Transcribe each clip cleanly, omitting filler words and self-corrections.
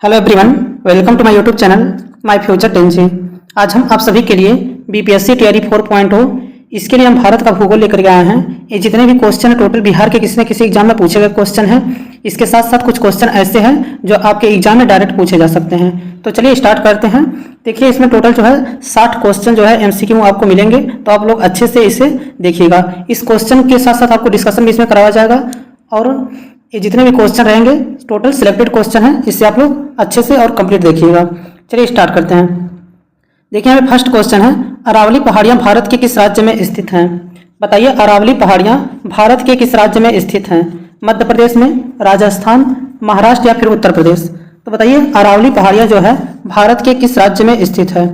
Hello everyone, welcome to my YouTube channel my future tensy. आज हम आप सभी के लिए बीपीएससी तैयारी 4.0 इसके लिए हम भारत का भूगोल लेकर के आए हैं। ये जितने भी क्वेश्चन है टोटल बिहार के किसी न किसी एग्जाम में पूछे गए क्वेश्चन हैं। इसके साथ साथ कुछ क्वेश्चन ऐसे हैं जो आपके एग्जाम में डायरेक्ट पूछे जा सकते हैं। तो चलिए स्टार्ट करते हैं। देखिए इसमें टोटल जो है 60 क्वेश्चन जो है एमसीक्यू आपको मिलेंगे, तो आप लोग अच्छे से इसे देखिएगा। इस क्वेश्चन के साथ साथ आपको डिस्कशन भी इसमें कराया जाएगा और ये जितने भी क्वेश्चन रहेंगे टोटल सिलेक्टेड क्वेश्चन हैं, इससे आप लोग अच्छे से और कंप्लीट देखिएगा। चलिए स्टार्ट करते हैं। देखिए यहाँ पे फर्स्ट क्वेश्चन है, अरावली पहाड़ियाँ भारत के किस राज्य में स्थित हैं? बताइए अरावली पहाड़ियाँ भारत के किस राज्य में स्थित हैं? मध्य प्रदेश में, राजस्थान, महाराष्ट्र या फिर उत्तर प्रदेश? तो बताइए अरावली पहाड़ियाँ जो है भारत के किस राज्य में स्थित है?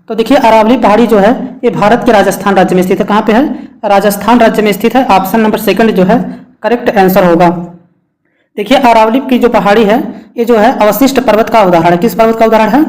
तो देखिए अरावली पहाड़ी जो है ये भारत के राजस्थान राज्य में स्थित है। कहाँ पे है? राजस्थान राज्य में स्थित है। ऑप्शन नंबर सेकंड जो है करेक्ट आंसर होगा। देखिए अरावली की जो पहाड़ी है ये जो है अवशिष्ट पर्वत का उदाहरण है। किस पर्वत का उदाहरण है?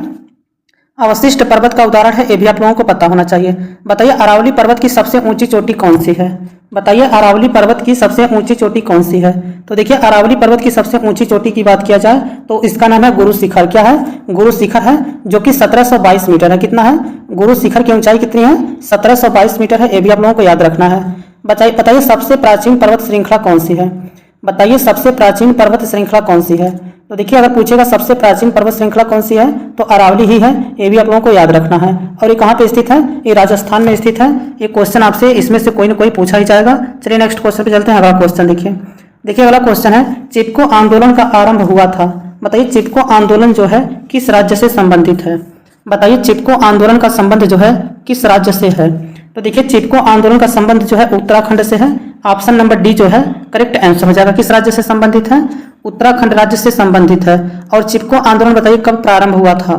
अवशिष्ट पर्वत का उदाहरण है। ये भी आप लोगों को पता होना चाहिए। बताइए अरावली पर्वत की सबसे ऊंची चोटी कौन सी है? बताइए अरावली पर्वत की सबसे ऊंची चोटी कौन सी है? तो देखिए अरावली पर्वत की सबसे ऊंची चोटी की बात किया जाए तो इसका नाम है गुरु शिखर। क्या है? गुरु शिखर है, जो कि 1722 मीटर है। कितना है? गुरु शिखर की ऊंचाई कितनी है? 1722 मीटर है। ये भी आप लोगों को याद रखना है। बताइए सबसे प्राचीन पर्वत श्रृंखला कौन सी है? बताइए सबसे प्राचीन पर्वत श्रृंखला कौन सी है? तो देखिए अगर पूछेगा सबसे प्राचीन पर्वत श्रृंखला कौन सी है तो अरावली ही है। ये भी आप लोगों को याद रखना है। और ये कहाँ पे स्थित है? ये राजस्थान में स्थित है। ये क्वेश्चन आपसे इसमें से कोई ना कोई पूछा ही जाएगा। चलिए नेक्स्ट क्वेश्चन पे चलते हैं। अगला क्वेश्चन देखिए अगला क्वेश्चन है, चिपको आंदोलन का आरंभ हुआ था। बताइए चिपको आंदोलन जो है किस राज्य से संबंधित है? बताइए चिपको आंदोलन का संबंध जो है किस राज्य से है? तो देखिए चिपको आंदोलन का संबंध जो है उत्तराखंड से है। ऑप्शन नंबर डी जो है करेक्ट आंसर हो जाएगा। किस राज्य से संबंधित है? उत्तराखंड राज्य से संबंधित है। और चिपको आंदोलन बताइए कब प्रारंभ हुआ था?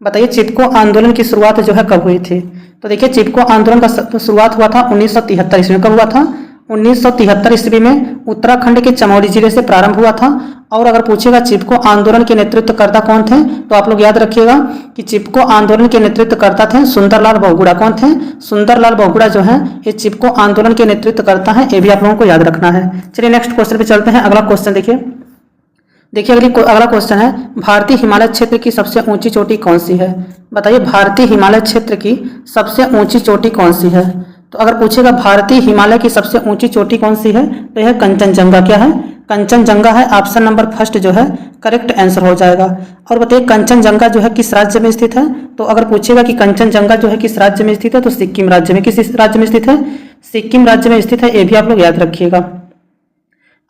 बताइए चिपको आंदोलन की शुरुआत जो है कब हुई थी? तो देखिए चिपको आंदोलन का शुरुआत हुआ था 1973 ईस्वी में। कब हुआ था? 1973 ईस्वी में उत्तराखंड के चमोली जिले से प्रारंभ हुआ था। और अगर पूछेगा चिपको आंदोलन के नेतृत्वकर्ता कौन थे तो आप लोग याद रखिएगा कि चिपको आंदोलन के नेतृत्वकर्ता थे सुंदरलाल बहुगुणा। कौन थे? सुंदरलाल बहुगुणा जो है ये चिपको आंदोलन के नेतृत्वकर्ता है। ये भी आप लोगों को याद रखना है। चलिए नेक्स्ट क्वेश्चन पे चलते हैं। अगला क्वेश्चन देखिए अगला क्वेश्चन है, भारतीय हिमालय क्षेत्र की सबसे ऊंची चोटी कौन सी है? बताइए भारतीय हिमालय क्षेत्र की सबसे ऊंची चोटी कौन सी है? तो अगर पूछेगा भारतीय हिमालय की सबसे ऊंची चोटी कौन सी है तो यह कंचनजंगा। क्या है? कंचनजंगा है। ऑप्शन नंबर फर्स्ट जो है करेक्ट आंसर हो जाएगा। और बताइए कंचनजंगा जो है किस राज्य में स्थित है? तो अगर पूछेगा कि कंचनजंगा जो है किस राज्य में स्थित है तो सिक्किम राज्य में। किस राज्य में स्थित है? सिक्किम राज्य में स्थित है। ये भी आप लोग याद रखिएगा।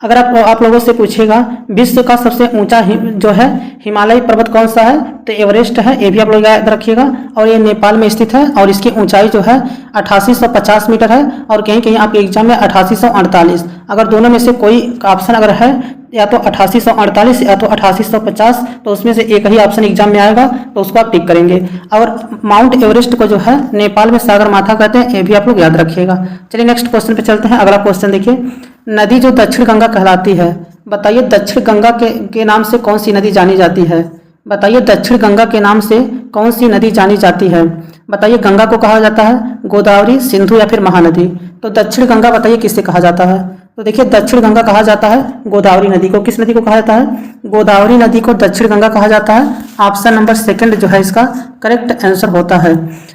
अगर आप लोगों से पूछेगा विश्व का सबसे ऊंचा जो है हिमालयी पर्वत कौन सा है तो एवरेस्ट है। ये भी आप लोग याद रखिएगा। और ये नेपाल में स्थित है और इसकी ऊंचाई जो है 8850 मीटर है। और कहीं कहीं आपके एग्जाम में 8848, अगर दोनों में से कोई ऑप्शन अगर है या तो 8848 या तो 8850 तो उसमें से एक ही ऑप्शन एग्जाम में आएगा, तो उसको आप टिक करेंगे। और माउंट एवरेस्ट को जो है नेपाल में सागर माथा कहते हैं। ये भी आप लोग याद रखिएगा। चलिए नेक्स्ट क्वेश्चन पे चलते हैं। अगला क्वेश्चन देखिए, नदी जो दक्षिण गंगा कहलाती है, बताइए दक्षिण गंगा के नाम से कौन सी नदी जानी जाती है? बताइए दक्षिण गंगा के नाम से कौन सी नदी जानी जाती है? बताइए गंगा को कहा जाता है गोदावरी, सिंधु या फिर महानदी? तो दक्षिण गंगा बताइए किससे कहा जाता है? तो देखिए दक्षिण गंगा कहा जाता है गोदावरी नदी को। किस नदी को कहा जाता है? गोदावरी नदी को दक्षिण गंगा कहा जाता है। ऑप्शन नंबर सेकंड जो है इसका करेक्ट आंसर होता है।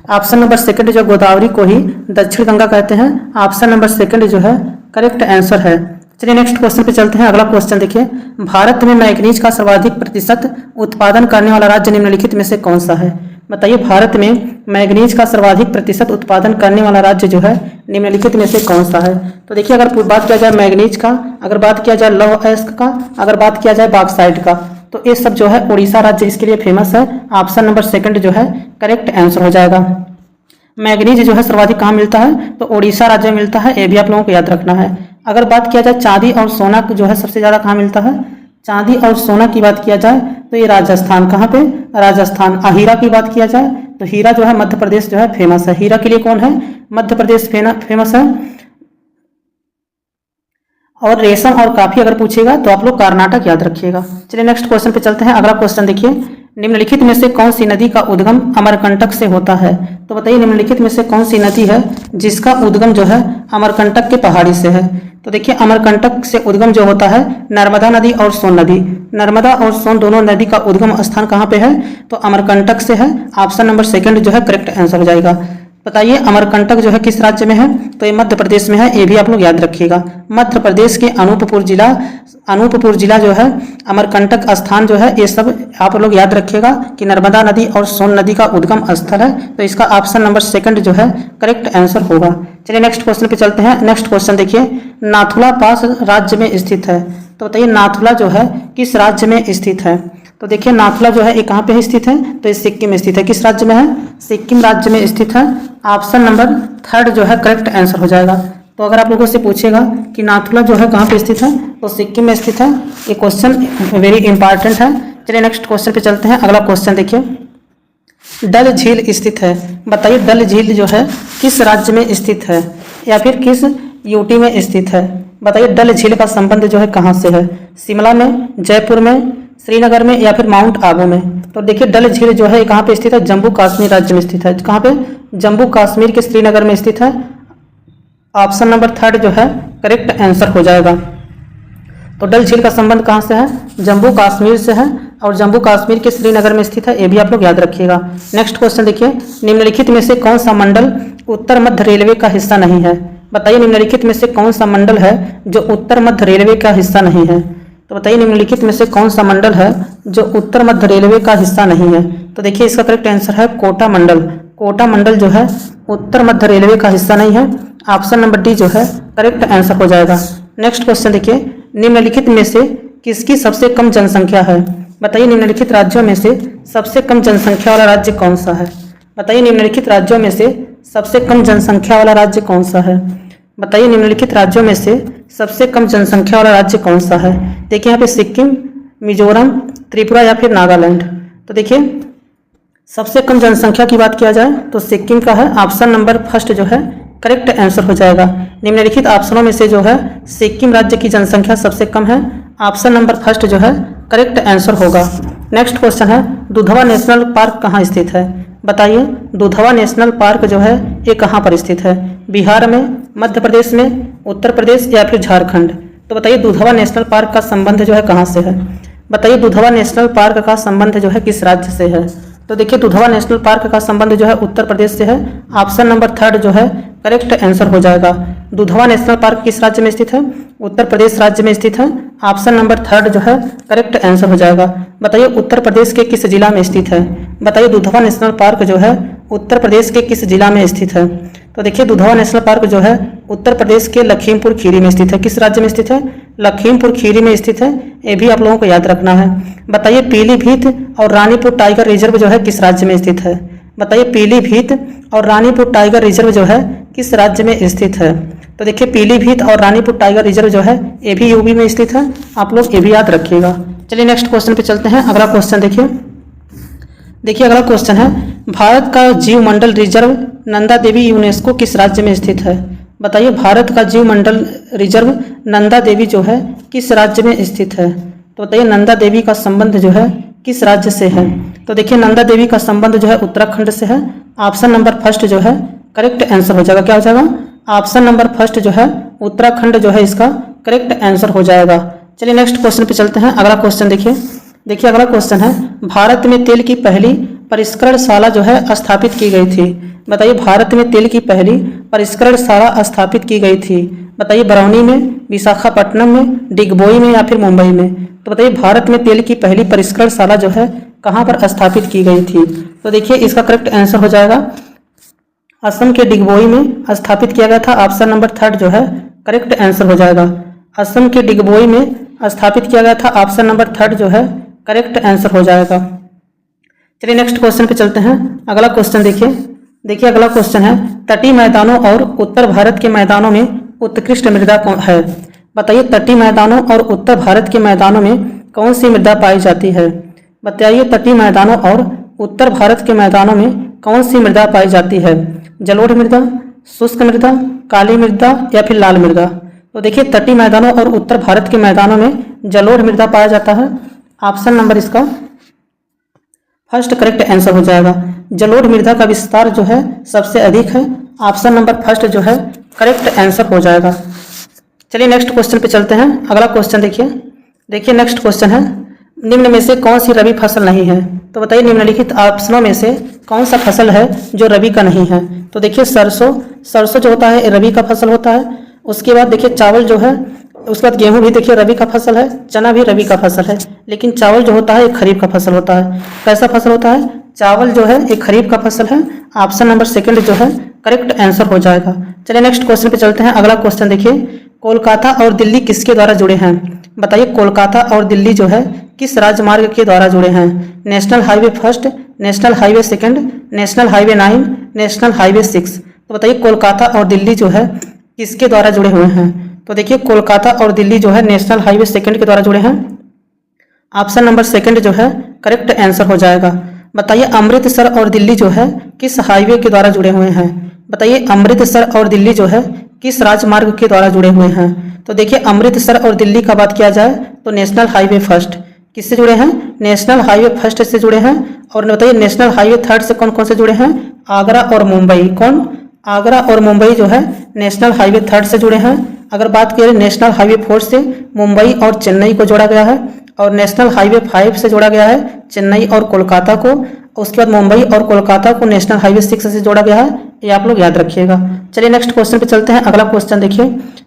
ऑप्शन नंबर सेकंड जो गोदावरी को ही दक्षिण गंगा कहते हैं। ऑप्शन नंबर सेकंड जो है करेक्ट आंसर है। चलिए नेक्स्ट क्वेश्चन पे चलते हैं। अगला क्वेश्चन देखिए, भारत में मैग्नीज का सर्वाधिक प्रतिशत उत्पादन करने वाला राज्य निम्नलिखित में से कौन सा है? बताइए भारत में मैग्नीज का सर्वाधिक प्रतिशत उत्पादन करने वाला राज्य जो है निम्नलिखित में से कौन सा है? तो देखिए अगर बात किया जाए मैग्नीज का, अगर बात किया जाए लौह अयस्क का, अगर बात किया जाए बॉक्साइट का, तो ये सब जो है उड़ीसा राज्य इसके लिए फेमस है। ऑप्शन नंबर सेकंड जो है करेक्ट आंसर हो जाएगा। मैग्नीज जो है सर्वाधिक कहाँ मिलता है तो उड़ीसा राज्य में मिलता है। ये भी आप लोगों को याद रखना है। अगर बात किया जाए चांदी और सोना जो है सबसे ज़्यादा कहाँ मिलता है, चांदी और सोना की बात किया जाए तो ये राजस्थान। कहाँ पे? राजस्थान। हीरा की बात किया जाए तो हीरा जो है मध्य प्रदेश जो है फेमस है। हीरा के लिए कौन है? मध्य प्रदेश फेमस है। और रेशम और काफी अगर पूछेगा तो आप लोग कर्नाटक याद रखिएगा। चलिए नेक्स्ट क्वेश्चन पे चलते हैं। अगला क्वेश्चन देखिए, निम्नलिखित में से कौन सी नदी का उद्गम अमरकंटक से होता है? तो बताइए निम्नलिखित में से कौन सी नदी है जिसका उद्गम जो है अमरकंटक के पहाड़ी से है? तो देखिए अमरकंटक से उद्गम जो होता है नर्मदा नदी और सोन नदी, नर्मदा और सोन दोनों नदी का उद्गम स्थान कहाँ पे है, तो अमरकंटक से है। ऑप्शन नंबर सेकंड जो है करेक्ट आंसर हो जाएगा। बताइए अमरकंटक जो है किस राज्य में है, तो ये मध्य प्रदेश में है, ये भी आप लोग याद रखिएगा। मध्य प्रदेश के अनूपपुर जिला जो है अमरकंटक स्थान जो है, ये सब आप लोग याद रखिएगा कि नर्मदा नदी और सोन नदी का उद्गम स्थल है। तो इसका ऑप्शन नंबर सेकंड जो है करेक्ट आंसर होगा। चलिए नेक्स्ट क्वेश्चन पे चलते हैं। नेक्स्ट क्वेश्चन देखिए, नाथुला पास राज्य में स्थित है। तो बताइए नाथुला जो है किस राज्य में स्थित है, तो देखिए नाथुला जो है ये कहाँ पे स्थित है, तो ये सिक्किम में स्थित है। किस राज्य में है, सिक्किम राज्य में स्थित है। ऑप्शन नंबर थर्ड जो है करेक्ट आंसर हो जाएगा। तो अगर आप लोगों से पूछेगा कि नाथुला जो है कहाँ पे स्थित है, तो सिक्किम में स्थित है। ये क्वेश्चन वेरी इंपॉर्टेंट है। चलिए नेक्स्ट क्वेश्चन पे चलते हैं। अगला क्वेश्चन देखिए, डल झील स्थित है। बताइए डल झील जो है किस राज्य में स्थित है या फिर किस यूटी में स्थित है। बताइए डल झील का संबंध जो है कहाँ से है, शिमला में, जयपुर में, श्रीनगर में या फिर माउंट आबू में। तो देखिए डल झील जो है कहाँ पे स्थित है, जम्मू कश्मीर राज्य में स्थित है। कहाँ पे, जम्मू कश्मीर के श्रीनगर में स्थित है। ऑप्शन नंबर थर्ड जो है करेक्ट आंसर हो जाएगा। तो डल झील का संबंध कहाँ से है, जम्मू कश्मीर से है और जम्मू कश्मीर के श्रीनगर में स्थित है, ये भी आप लोग याद रखिएगा। नेक्स्ट क्वेश्चन देखिए, निम्नलिखित में से कौन सा मंडल उत्तर मध्य रेलवे का हिस्सा नहीं है। बताइए निम्नलिखित में से कौन सा मंडल है जो उत्तर मध्य रेलवे का हिस्सा नहीं है। तो बताइए निम्नलिखित में से कौन सा मंडल है जो उत्तर मध्य रेलवे का हिस्सा नहीं है। तो देखिए इसका करेक्ट आंसर है कोटा मंडल। कोटा मंडल जो है उत्तर मध्य रेलवे का हिस्सा नहीं है। ऑप्शन नंबर डी जो है करेक्ट आंसर हो जाएगा। नेक्स्ट क्वेश्चन देखिए, निम्नलिखित में से किसकी सबसे कम जनसंख्या है। बताइए निम्नलिखित राज्यों में से सबसे कम जनसंख्या वाला राज्य कौन सा है। बताइए निम्नलिखित राज्यों में से सबसे कम जनसंख्या वाला राज्य कौन सा है। बताइए निम्नलिखित राज्यों में से सबसे कम जनसंख्या वाला राज्य कौन सा है। देखिए यहाँ पे सिक्किम, मिजोरम, त्रिपुरा या फिर नागालैंड। तो देखिए सबसे कम जनसंख्या की बात किया जाए तो सिक्किम का है। ऑप्शन नंबर फर्स्ट जो है करेक्ट आंसर हो जाएगा। निम्नलिखित ऑप्शनों में से जो है सिक्किम राज्य की जनसंख्या सबसे कम है। ऑप्शन नंबर फर्स्ट जो है करेक्ट आंसर होगा। नेक्स्ट क्वेश्चन है, दुधवा नेशनल पार्क कहाँ स्थित है। बताइए दुधवा नेशनल पार्क जो है ये कहाँ पर स्थित है, बिहार में, मध्य प्रदेश में, उत्तर प्रदेश या फिर झारखंड। तो बताइए दुधवा नेशनल पार्क का संबंध जो है कहाँ से है। बताइए दुधवा नेशनल पार्क का संबंध जो है किस राज्य से है। तो देखिए दुधवा नेशनल पार्क का संबंध जो है उत्तर प्रदेश से है। ऑप्शन नंबर थर्ड जो है करेक्ट आंसर हो जाएगा। दुधवा नेशनल पार्क किस राज्य में स्थित है, उत्तर प्रदेश राज्य में स्थित है। ऑप्शन नंबर थर्ड जो है करेक्ट आंसर हो जाएगा। बताइए उत्तर प्रदेश के किस जिला में स्थित है। बताइए दुधवा नेशनल पार्क जो है उत्तर प्रदेश के किस जिला में स्थित है। तो देखिए दुधवा नेशनल पार्क जो है उत्तर प्रदेश के लखीमपुर खीरी में स्थित है। किस राज्य में स्थित है, लखीमपुर खीरी में स्थित है, ये भी आप लोगों को याद रखना है। बताइए पीलीभीत और रानीपुर टाइगर रिजर्व जो है किस राज्य में स्थित है। बताइए पीलीभीत और रानीपुर टाइगर रिजर्व जो है किस राज्य में स्थित है। तो देखिए पीलीभीत और रानीपुर टाइगर रिजर्व जो है ये भी यूपी में स्थित है, आप लोग ये भी याद रखिएगा। चलिए नेक्स्ट क्वेश्चन पे चलते हैं। अगला क्वेश्चन देखिए अगला क्वेश्चन है, भारत का जीव मंडल रिजर्व नंदा देवी यूनेस्को किस राज्य में स्थित है। बताइए भारत का जीव मंडल रिजर्व नंदा देवी जो है किस राज्य में स्थित है। तो बताइए नंदा देवी का संबंध जो है किस राज्य से है। तो देखिए नंदा देवी का संबंध जो है उत्तराखंड से है। ऑप्शन नंबर फर्स्ट जो है करेक्ट आंसर हो जाएगा। क्या हो जाएगा, ऑप्शन नंबर फर्स्ट जो है उत्तराखंड जो है इसका करेक्ट आंसर हो जाएगा। चलिए नेक्स्ट क्वेश्चन पे चलते हैं। अगला क्वेश्चन देखिए अगला क्वेश्चन है, भारत में तेल की पहली परिष्करणशाला जो है स्थापित की गई थी। बताइए भारत में तेल की पहली परिष्करणशाला स्थापित की गई थी। बताइए बरौनी में, विशाखापट्टनम में, डिगबोई में या फिर मुंबई में। तो बताइए भारत में तेल की पहली परिष्करणशाला जो है कहाँ पर स्थापित की गई थी। तो देखिए इसका करेक्ट आंसर हो जाएगा असम के डिगबोई में स्थापित किया गया था। ऑप्शन नंबर थर्ड जो है करेक्ट आंसर हो जाएगा। असम के डिगबोई में स्थापित किया गया था। ऑप्शन नंबर थर्ड जो है करेक्ट आंसर हो जाएगा। चलिए नेक्स्ट क्वेश्चन पे चलते हैं। अगला क्वेश्चन देखिए अगला क्वेश्चन है, तटीय मैदानों और उत्तर भारत के मैदानों में उत्कृष्ट मृदा कौन है। बताइए तटीय मैदानों और उत्तर भारत के मैदानों में कौन सी मृदा पाई जाती है। बताइए तटीय मैदानों और उत्तर भारत के मैदानों में कौन सी मृदा पाई जाती है। जलोढ़ मृदा, शुष्क मृदा, काली मृदा या फिर लाल मृदा। तो देखिए तटीय मैदानों और उत्तर भारत के मैदानों में जलोढ़ मृदा पाया जाता है। ऑप्शन नंबर इसका फर्स्ट करेक्ट आंसर हो जाएगा। जलोढ़ मृदा का विस्तार जो है सबसे अधिक है। ऑप्शन नंबर फर्स्ट जो है करेक्ट आंसर हो जाएगा। चलिए नेक्स्ट क्वेश्चन पे चलते हैं। अगला क्वेश्चन देखिए नेक्स्ट क्वेश्चन है, निम्न में से कौन सी रबी फसल नहीं है? तो बताइए निम्नलिखित ऑप्शनों में से कौन सा फसल है जो रबी का नहीं है? तो देखिए सरसों जो होता है रबी का फसल होता है। उसके बाद देखिए चावल जो है, उसके बाद गेहूं भी देखिए रबी का फसल है, चना भी रबी का फसल है। लेकिन चावल जो होता है एक खरीफ का फसल होता है। कैसा फसल होता है? चावल जो है एक खरीफ का फसल है। ऑप्शन नंबर सेकंड जो है करेक्ट आंसर हो जाएगा। चलिए नेक्स्ट क्वेश्चन पे चलते हैं। अगला क्वेश्चन देखिए, कोलकाता और दिल्ली किसके द्वारा जुड़े हैं? बताइए कोलकाता और दिल्ली जो है किस राजमार्ग के द्वारा जुड़े हैं? National highway first, national highway second, national highway 9, national highway 6। तो बताइए कोलकाता और दिल्ली जो है किसके द्वारा जुड़े हुए हैं? तो देखिए कोलकाता और दिल्ली जो है नेशनल हाईवे सेकंड के द्वारा जुड़े हैं। ऑप्शन नंबर सेकंड जो है करेक्ट आंसर हो जाएगा। बताइए अमृतसर और दिल्ली जो है किस हाईवे के द्वारा जुड़े हुए हैं? बताइए अमृतसर और दिल्ली जो है किस राजमार्ग के द्वारा जुड़े हुए हैं? तो देखिए अमृतसर और दिल्ली का बात किया जाए तो नेशनल हाईवे फर्स्ट किससे जुड़े हैं? नेशनल हाईवे फर्स्ट से जुड़े हैं। और बताइए नेशनल हाईवे थर्ड से कौन कौन से जुड़े हैं? आगरा और मुंबई। कौन? आगरा और मुंबई जो है नेशनल हाईवे थर्ड से जुड़े हैं। अगर बात करें नेशनल हाईवे 4 से मुंबई और चेन्नई को जोड़ा गया है, और नेशनल हाईवे 5 से जोड़ा गया है चेन्नई और कोलकाता को। उसके बाद मुंबई और कोलकाता को नेशनल हाईवे 6 से जोड़ा गया है। ये आप लोग याद रखिएगा। चलिए नेक्स्ट क्वेश्चन पे चलते हैं। अगला क्वेश्चन देखिए,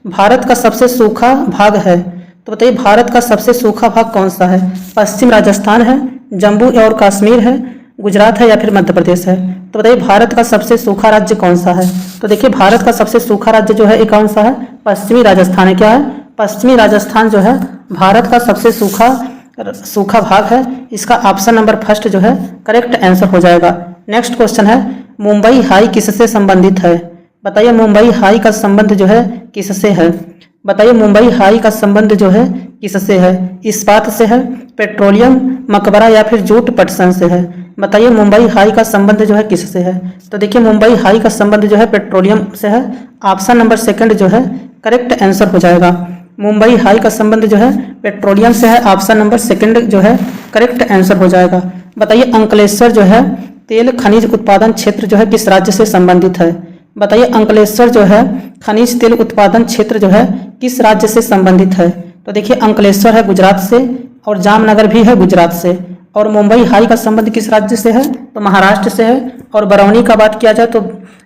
भारत का सबसे सूखा भाग है? तो बताइए भारत का सबसे सूखा भाग कौन सा है? पश्चिम राजस्थान है, जम्मू और कश्मीर है, गुजरात है या फिर मध्य प्रदेश है? तो बताइए भारत का सबसे सूखा राज्य कौन सा है? तो देखिए भारत का सबसे सूखा राज्य जो है ये कौन सा है? पश्चिमी राजस्थान है। क्या है? पश्चिमी राजस्थान जो है भारत का सबसे सूखा भाग है। इसका ऑप्शन नंबर फर्स्ट जो है करेक्ट आंसर हो जाएगा। नेक्स्ट क्वेश्चन है, मुंबई हाई किससे संबंधित है? बताइए मुंबई हाई का संबंध जो है किससे है? बताइए मुंबई हाई का संबंध जो है किससे है? इस्पात से है, पेट्रोलियम, मकबरा या फिर जूट पटसन से है? बताइए मुंबई हाई का संबंध जो है किससे है? तो देखिए मुंबई हाई का संबंध जो है पेट्रोलियम से है। ऑप्शन नंबर सेकंड जो है करेक्ट आंसर हो जाएगा। मुंबई हाई का संबंध जो है पेट्रोलियम से है। ऑप्शन नंबर सेकंड जो है करेक्ट आंसर हो जाएगा। बताइए अंकलेश्वर जो है तेल खनिज उत्पादन क्षेत्र जो है किस राज्य से संबंधित है? बताइए अंकलेश्वर जो है खनिज तेल उत्पादन क्षेत्र जो है किस राज्य से संबंधित है? तो देखिए अंकलेश्वर है गुजरात से, और जामनगर भी है गुजरात से। और मुंबई हाई का संबंध किस राज्य से है? तो महाराष्ट्र से है। और बरौनी का बात किया जाए तो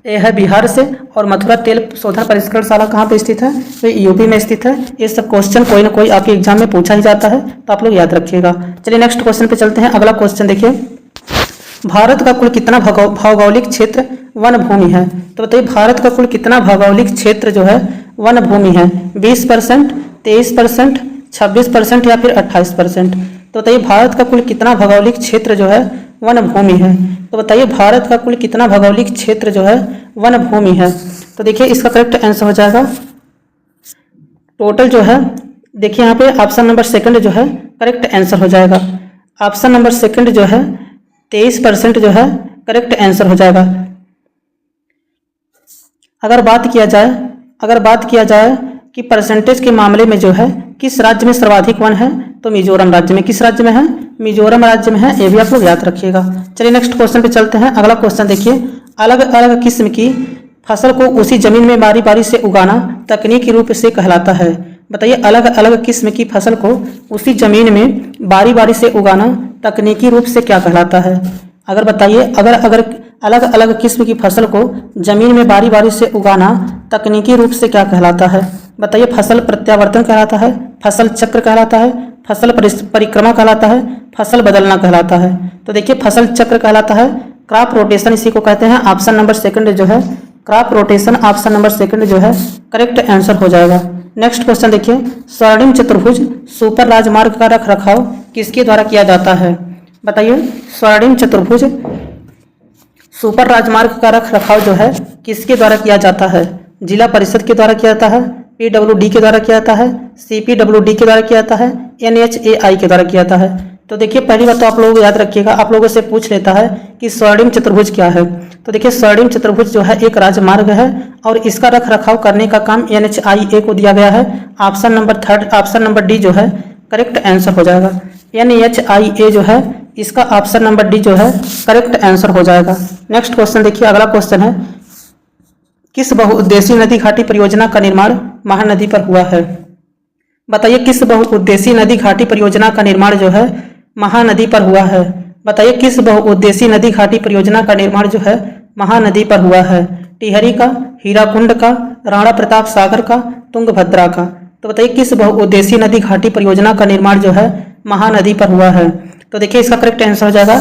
ये है बिहार से। और मथुरा तेल शोधन परिष्करणशाला कहाँ पे स्थित है? तो यूपी में स्थित है। ये सब क्वेश्चन कोई ना कोई आपके एग्जाम में पूछा ही जाता है, तो आप लोग याद रखिएगा। चलिए नेक्स्ट क्वेश्चन पे चलते हैं। अगला क्वेश्चन देखिए, भारत का कुल कितना भौगोलिक क्षेत्र वन भूमि है? तो बताइए भारत का कुल कितना भौगोलिक क्षेत्र जो है वन भूमि है? 20%, 23%, 26% या फिर 28%? तो बताइए भारत का कुल कितना भौगोलिक क्षेत्र जो है वन भूमि है? तो बताइए भारत का कुल कितना भौगोलिक क्षेत्र जो है वन भूमि है? तो देखिए इसका करेक्ट आंसर हो जाएगा टोटल जो है, देखिए यहाँ पे ऑप्शन नंबर सेकंड जो है करेक्ट आंसर हो जाएगा। ऑप्शन नंबर सेकंड जो है 23% जो है करेक्ट आंसर हो जाएगा। अगर बात किया जाए कि परसेंटेज के मामले में जो है किस राज्य में सर्वाधिक वन है? तो मिजोरम राज्य में। किस राज्य में है? मिजोरम राज्य में है। ये भी आप लोग याद रखिएगा। चलिए नेक्स्ट क्वेश्चन पे चलते हैं। अगला क्वेश्चन देखिए, अलग अलग किस्म की फसल को उसी जमीन में बारी बारी से उगाना तकनीकी रूप से कहलाता है? बताइए अलग अलग किस्म की फसल को उसी जमीन में बारी बारी से उगाना तकनीकी रूप से क्या कहलाता है? अगर बताइए अगर अलग अलग किस्म की फसल को जमीन में बारी बारी से उगाना तकनीकी रूप से क्या कहलाता है? बताइए फसल प्रत्यावर्तन कहलाता है, फसल चक्र कहलाता है, फसल परिक्रमा कहलाता है, फसल बदलना कहलाता है? तो देखिए फसल चक्र कहलाता है। क्रॉप रोटेशन इसी को कहते हैं। ऑप्शन नंबर सेकंड जो है crop rotation, option number second जो है करेक्ट आंसर हो जाएगा। नेक्स्ट क्वेश्चन देखिए, स्वर्णिम चतुर्भुज सुपर राजमार्ग का रख रखाव किसके द्वारा किया जाता है? बताइए स्वर्णिम चतुर्भुज सुपर राजमार्ग का रख रखाव जो है किसके द्वारा किया जाता है? जिला परिषद के द्वारा किया जाता है, PWD के द्वारा किया जाता है, CPWD के द्वारा किया जाता है, NHAI के द्वारा किया जाता है? तो देखिए पहली बात तो आप लोग याद रखिएगा, आप लोगों से पूछ लेता है कि स्वर्णिम चतुर्भुज क्या है। तो देखिए स्वर्णिम चतुर्भुज जो है एक राजमार्ग है और इसका रख रखाव करने का काम NHAI को दिया गया है। Option number third, option number D जो है करेक्ट आंसर हो जाएगा। NHAI जो है इसका ऑप्शन नंबर डी जो है करेक्ट आंसर हो जाएगा। नेक्स्ट क्वेश्चन देखिए, अगला क्वेश्चन है, किस बहुउद्देशीय नदी घाटी परियोजना का निर्माण महानदी पर हुआ है। बताइए किस बहुउद्देशीय नदी घाटी परियोजना का निर्माण जो है महानदी पर हुआ है। बताइए किस बहुउद्देशीय नदी घाटी परियोजना का निर्माण जो है महानदी पर हुआ है। टिहरी का, हीराकुंड का, राणा प्रताप सागर का, तुंगभद्रा का। तो बताइए किस बहुउद्देशीय नदी घाटी परियोजना का निर्माण जो है महानदी पर हुआ है। तो देखिए इसका करेक्ट आंसर हो जाएगा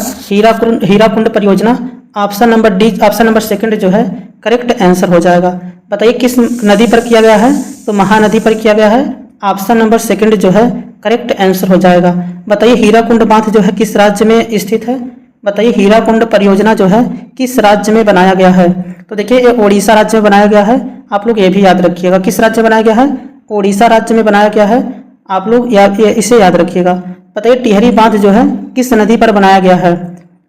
हीराकुंड परियोजना। Option number D, option number second जो है करेक्ट आंसर हो जाएगा। बताइए किस नदी पर किया गया है, तो महानदी पर किया गया है। ऑप्शन नंबर सेकंड जो है करेक्ट आंसर हो जाएगा। बताइए हीराकुंड बांध जो है किस राज्य में स्थित है। बताइए हीराकुंड परियोजना जो है किस राज्य में बनाया गया है। तो देखिए ये ओडिशा राज्य में बनाया गया है। आप लोग ये भी याद रखिएगा, किस राज्य में बनाया गया है, ओडिशा राज्य में बनाया गया है। आप लोग इसे याद रखिएगा। बताइए टिहरी बांध जो है किस नदी पर बनाया गया है।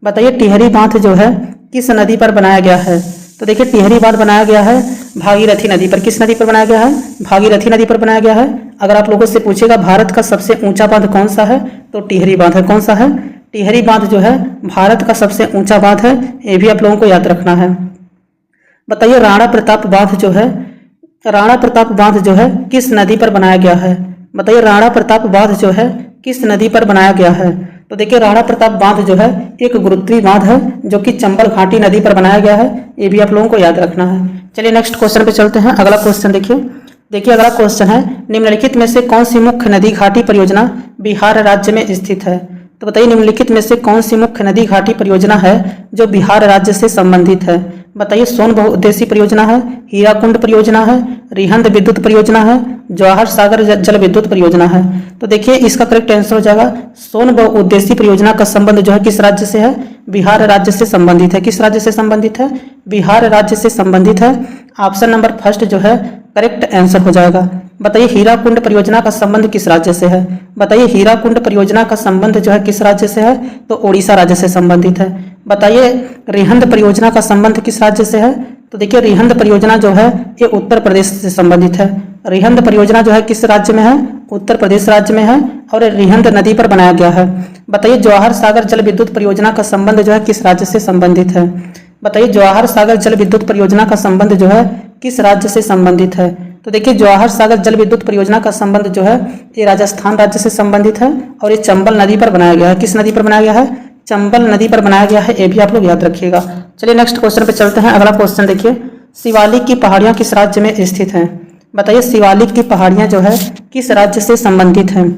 बताइए टिहरी बांध जो है किस नदी पर बनाया गया है। तो देखिए टिहरी बांध बनाया गया है भागीरथी नदी पर। किस नदी पर बनाया गया है, भागीरथी नदी पर बनाया गया है। अगर आप लोगों से पूछेगा भारत का सबसे ऊंचा बांध कौन सा है, तो टिहरी बांध है। कौन सा है, टिहरी बांध जो है भारत का सबसे ऊंचा बांध है। ये भी आप लोगों को याद रखना है। बताइए राणा प्रताप बांध जो है, राणा प्रताप बांध जो है किस नदी पर बनाया गया है। बताइए राणा प्रताप बांध जो है किस नदी पर बनाया गया है। तो देखिए राणा प्रताप बांध जो है एक गुरुत्वीय बांध है जो कि चंबल घाटी नदी पर बनाया गया है। ये भी आप लोगों को याद रखना है। चलिए नेक्स्ट क्वेश्चन पे चलते हैं। अगला क्वेश्चन देखिए अगला क्वेश्चन है निम्नलिखित में से कौन सी मुख्य नदी घाटी परियोजना बिहार राज्य में स्थित है। तो बताइए निम्नलिखित में से कौन सी मुख्य नदी घाटी परियोजना है जो बिहार राज्य से संबंधित है। बताइए सोन बहुउद्देशीय परियोजना है, हीराकुंड परियोजना है, रिहंद विद्युत परियोजना है, जवाहर सागर जल विद्युत परियोजना है। तो देखिए इसका करेक्ट आंसर हो जाएगा सोन बहुउद्देशीय परियोजना का संबंध जो है किस राज्य से है, बिहार राज्य से संबंधित है। किस राज्य से संबंधित है, बिहार राज्य से संबंधित है। ऑप्शन नंबर फर्स्ट जो है करेक्ट आंसर हो जाएगा। बताइए हीराकुंड परियोजना का संबंध किस राज्य से है। बताइए हीराकुंड परियोजना का संबंध जो है किस राज्य से है, तो ओडिशा राज्य से संबंधित है। बताइए रिहंद परियोजना का संबंध किस राज्य से है। तो देखिए रिहंद परियोजना जो है ये उत्तर प्रदेश से संबंधित है। रिहंद परियोजना जो है किस राज्य में है, उत्तर प्रदेश राज्य में है और रिहंद नदी पर बनाया गया है। बताइए जवाहर सागर जल विद्युत परियोजना का संबंध जो है किस राज्य से संबंधित है। बताइए जवाहर सागर जल विद्युत परियोजना का संबंध जो है किस राज्य से संबंधित है। तो देखिए जवाहर सागर जल विद्युत परियोजना का संबंध जो है ये राजस्थान राज्य से संबंधित है और ये चंबल नदी पर बनाया गया है। किस नदी पर बनाया गया है, चंबल नदी पर बनाया गया है। ये भी आप लोग याद रखिएगा। चलिए नेक्स्ट क्वेश्चन पे चलते हैं। अगला क्वेश्चन देखिए शिवालिक की पहाड़ियां किस राज्य में स्थित हैं। बताइए शिवालिक की पहाड़ियां जो है किस राज्य से संबंधित हैं।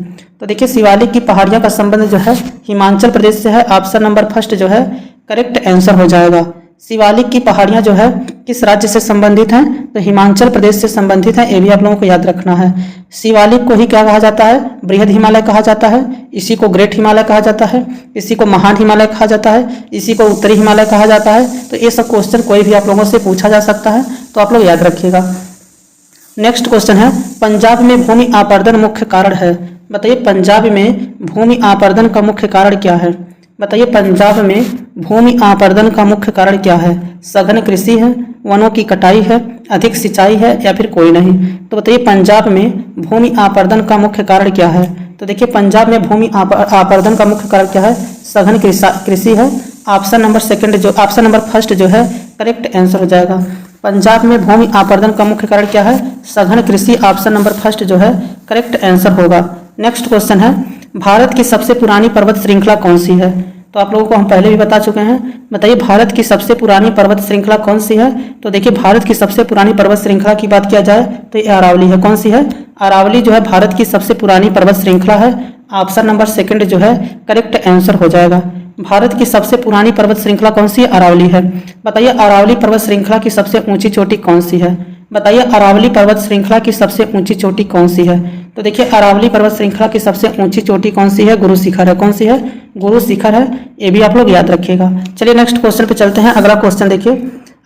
तो देखिए शिवालिक की पहाड़ियां का संबंध जो है हिमाचल प्रदेश से है। ऑप्शन नंबर फर्स्ट जो है करेक्ट आंसर हो जाएगा। शिवालिक की पहाड़ियां जो है किस राज्य से संबंधित हैं, तो हिमाचल प्रदेश से संबंधित हैं। ये भी आप लोगों को याद रखना है। शिवालिक को ही क्या कहा जाता है, बृहद हिमालय कहा जाता है, इसी को ग्रेट हिमालय कहा जाता है, इसी को महान हिमालय कहा जाता है, इसी को उत्तरी हिमालय कहा जाता है। तो ये सब क्वेश्चन कोई भी आप लोगों से पूछा जा सकता है, तो आप लोग याद रखिएगा। नेक्स्ट क्वेश्चन है पंजाब में भूमि आपर्दन मुख्य कारण है। बताइए पंजाब में भूमि आपर्दन का मुख्य कारण क्या है। बताइए पंजाब में भूमि आपर्दन का मुख्य कारण क्या है। सघन कृषि है, वनों की कटाई है, अधिक सिंचाई है या फिर कोई नहीं। तो बताइए पंजाब में भूमि आपर्दन का मुख्य कारण क्या है। तो देखिए पंजाब में भूमि आपर्दन का मुख्य कारण क्या है, सघन कृषि है। ऑप्शन नंबर सेकंड जो ऑप्शन नंबर फर्स्ट जो है करेक्ट आंसर हो जाएगा। पंजाब में भूमि आपर्दन का मुख्य कारण क्या है, सघन कृषि। ऑप्शन नंबर फर्स्ट जो है करेक्ट आंसर होगा। नेक्स्ट क्वेश्चन है भारत की सबसे पुरानी पर्वत श्रृंखला कौन सी है। तो आप लोगों को हम पहले भी बता चुके हैं। बताइए भारत की सबसे पुरानी पर्वत श्रृंखला कौन सी है। तो देखिए भारत की सबसे पुरानी पर्वत श्रृंखला की बात किया जाए तो ये अरावली है। कौन सी है, अरावली जो है भारत की सबसे पुरानी पर्वत श्रृंखला है। ऑप्शन नंबर सेकंड जो है करेक्ट आंसर हो जाएगा। भारत की सबसे पुरानी पर्वत श्रृंखला कौन सी है, अरावली है। बताइए अरावली पर्वत श्रृंखला की सबसे ऊंची चोटी कौन सी है। बताइए अरावली पर्वत श्रृंखला की सबसे ऊंची चोटी कौन सी है। तो देखिए अरावली पर्वत श्रृंखला की सबसे ऊंची चोटी कौन सी है, गुरु शिखर है। कौन सी है, गुरु शिखर है। ये भी आप लोग याद रखिएगा। चलिए नेक्स्ट क्वेश्चन पे चलते हैं। अगला क्वेश्चन देखिए,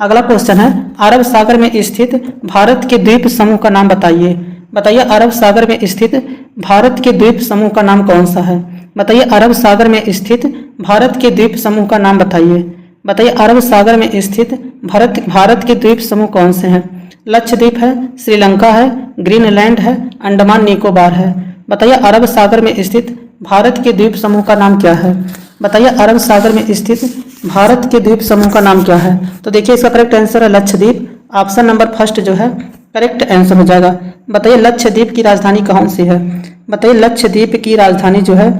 अगला क्वेश्चन है अरब सागर में स्थित भारत के द्वीप समूह का नाम बताइए। बताइए अरब सागर में स्थित भारत के द्वीप समूह का नाम कौन सा है। बताइए अरब सागर में स्थित भारत के द्वीप समूह का नाम बताइए। बताइए अरब सागर में स्थित भारत के द्वीप समूह कौन से हैं। लक्षद्वीप है, श्रीलंका है, ग्रीनलैंड है, अंडमान निकोबार है। बताइए अरब सागर में स्थित भारत के द्वीप समूह का नाम क्या है। बताइए अरब सागर में स्थित भारत के द्वीप समूह का नाम क्या है। तो देखिए इसका करेक्ट आंसर है लक्षद्वीप। ऑप्शन नंबर फर्स्ट जो है करेक्ट आंसर हो जाएगा। बताइए लक्षद्वीप की राजधानी कौन सी है? बताइए लक्षद्वीप की राजधानी जो है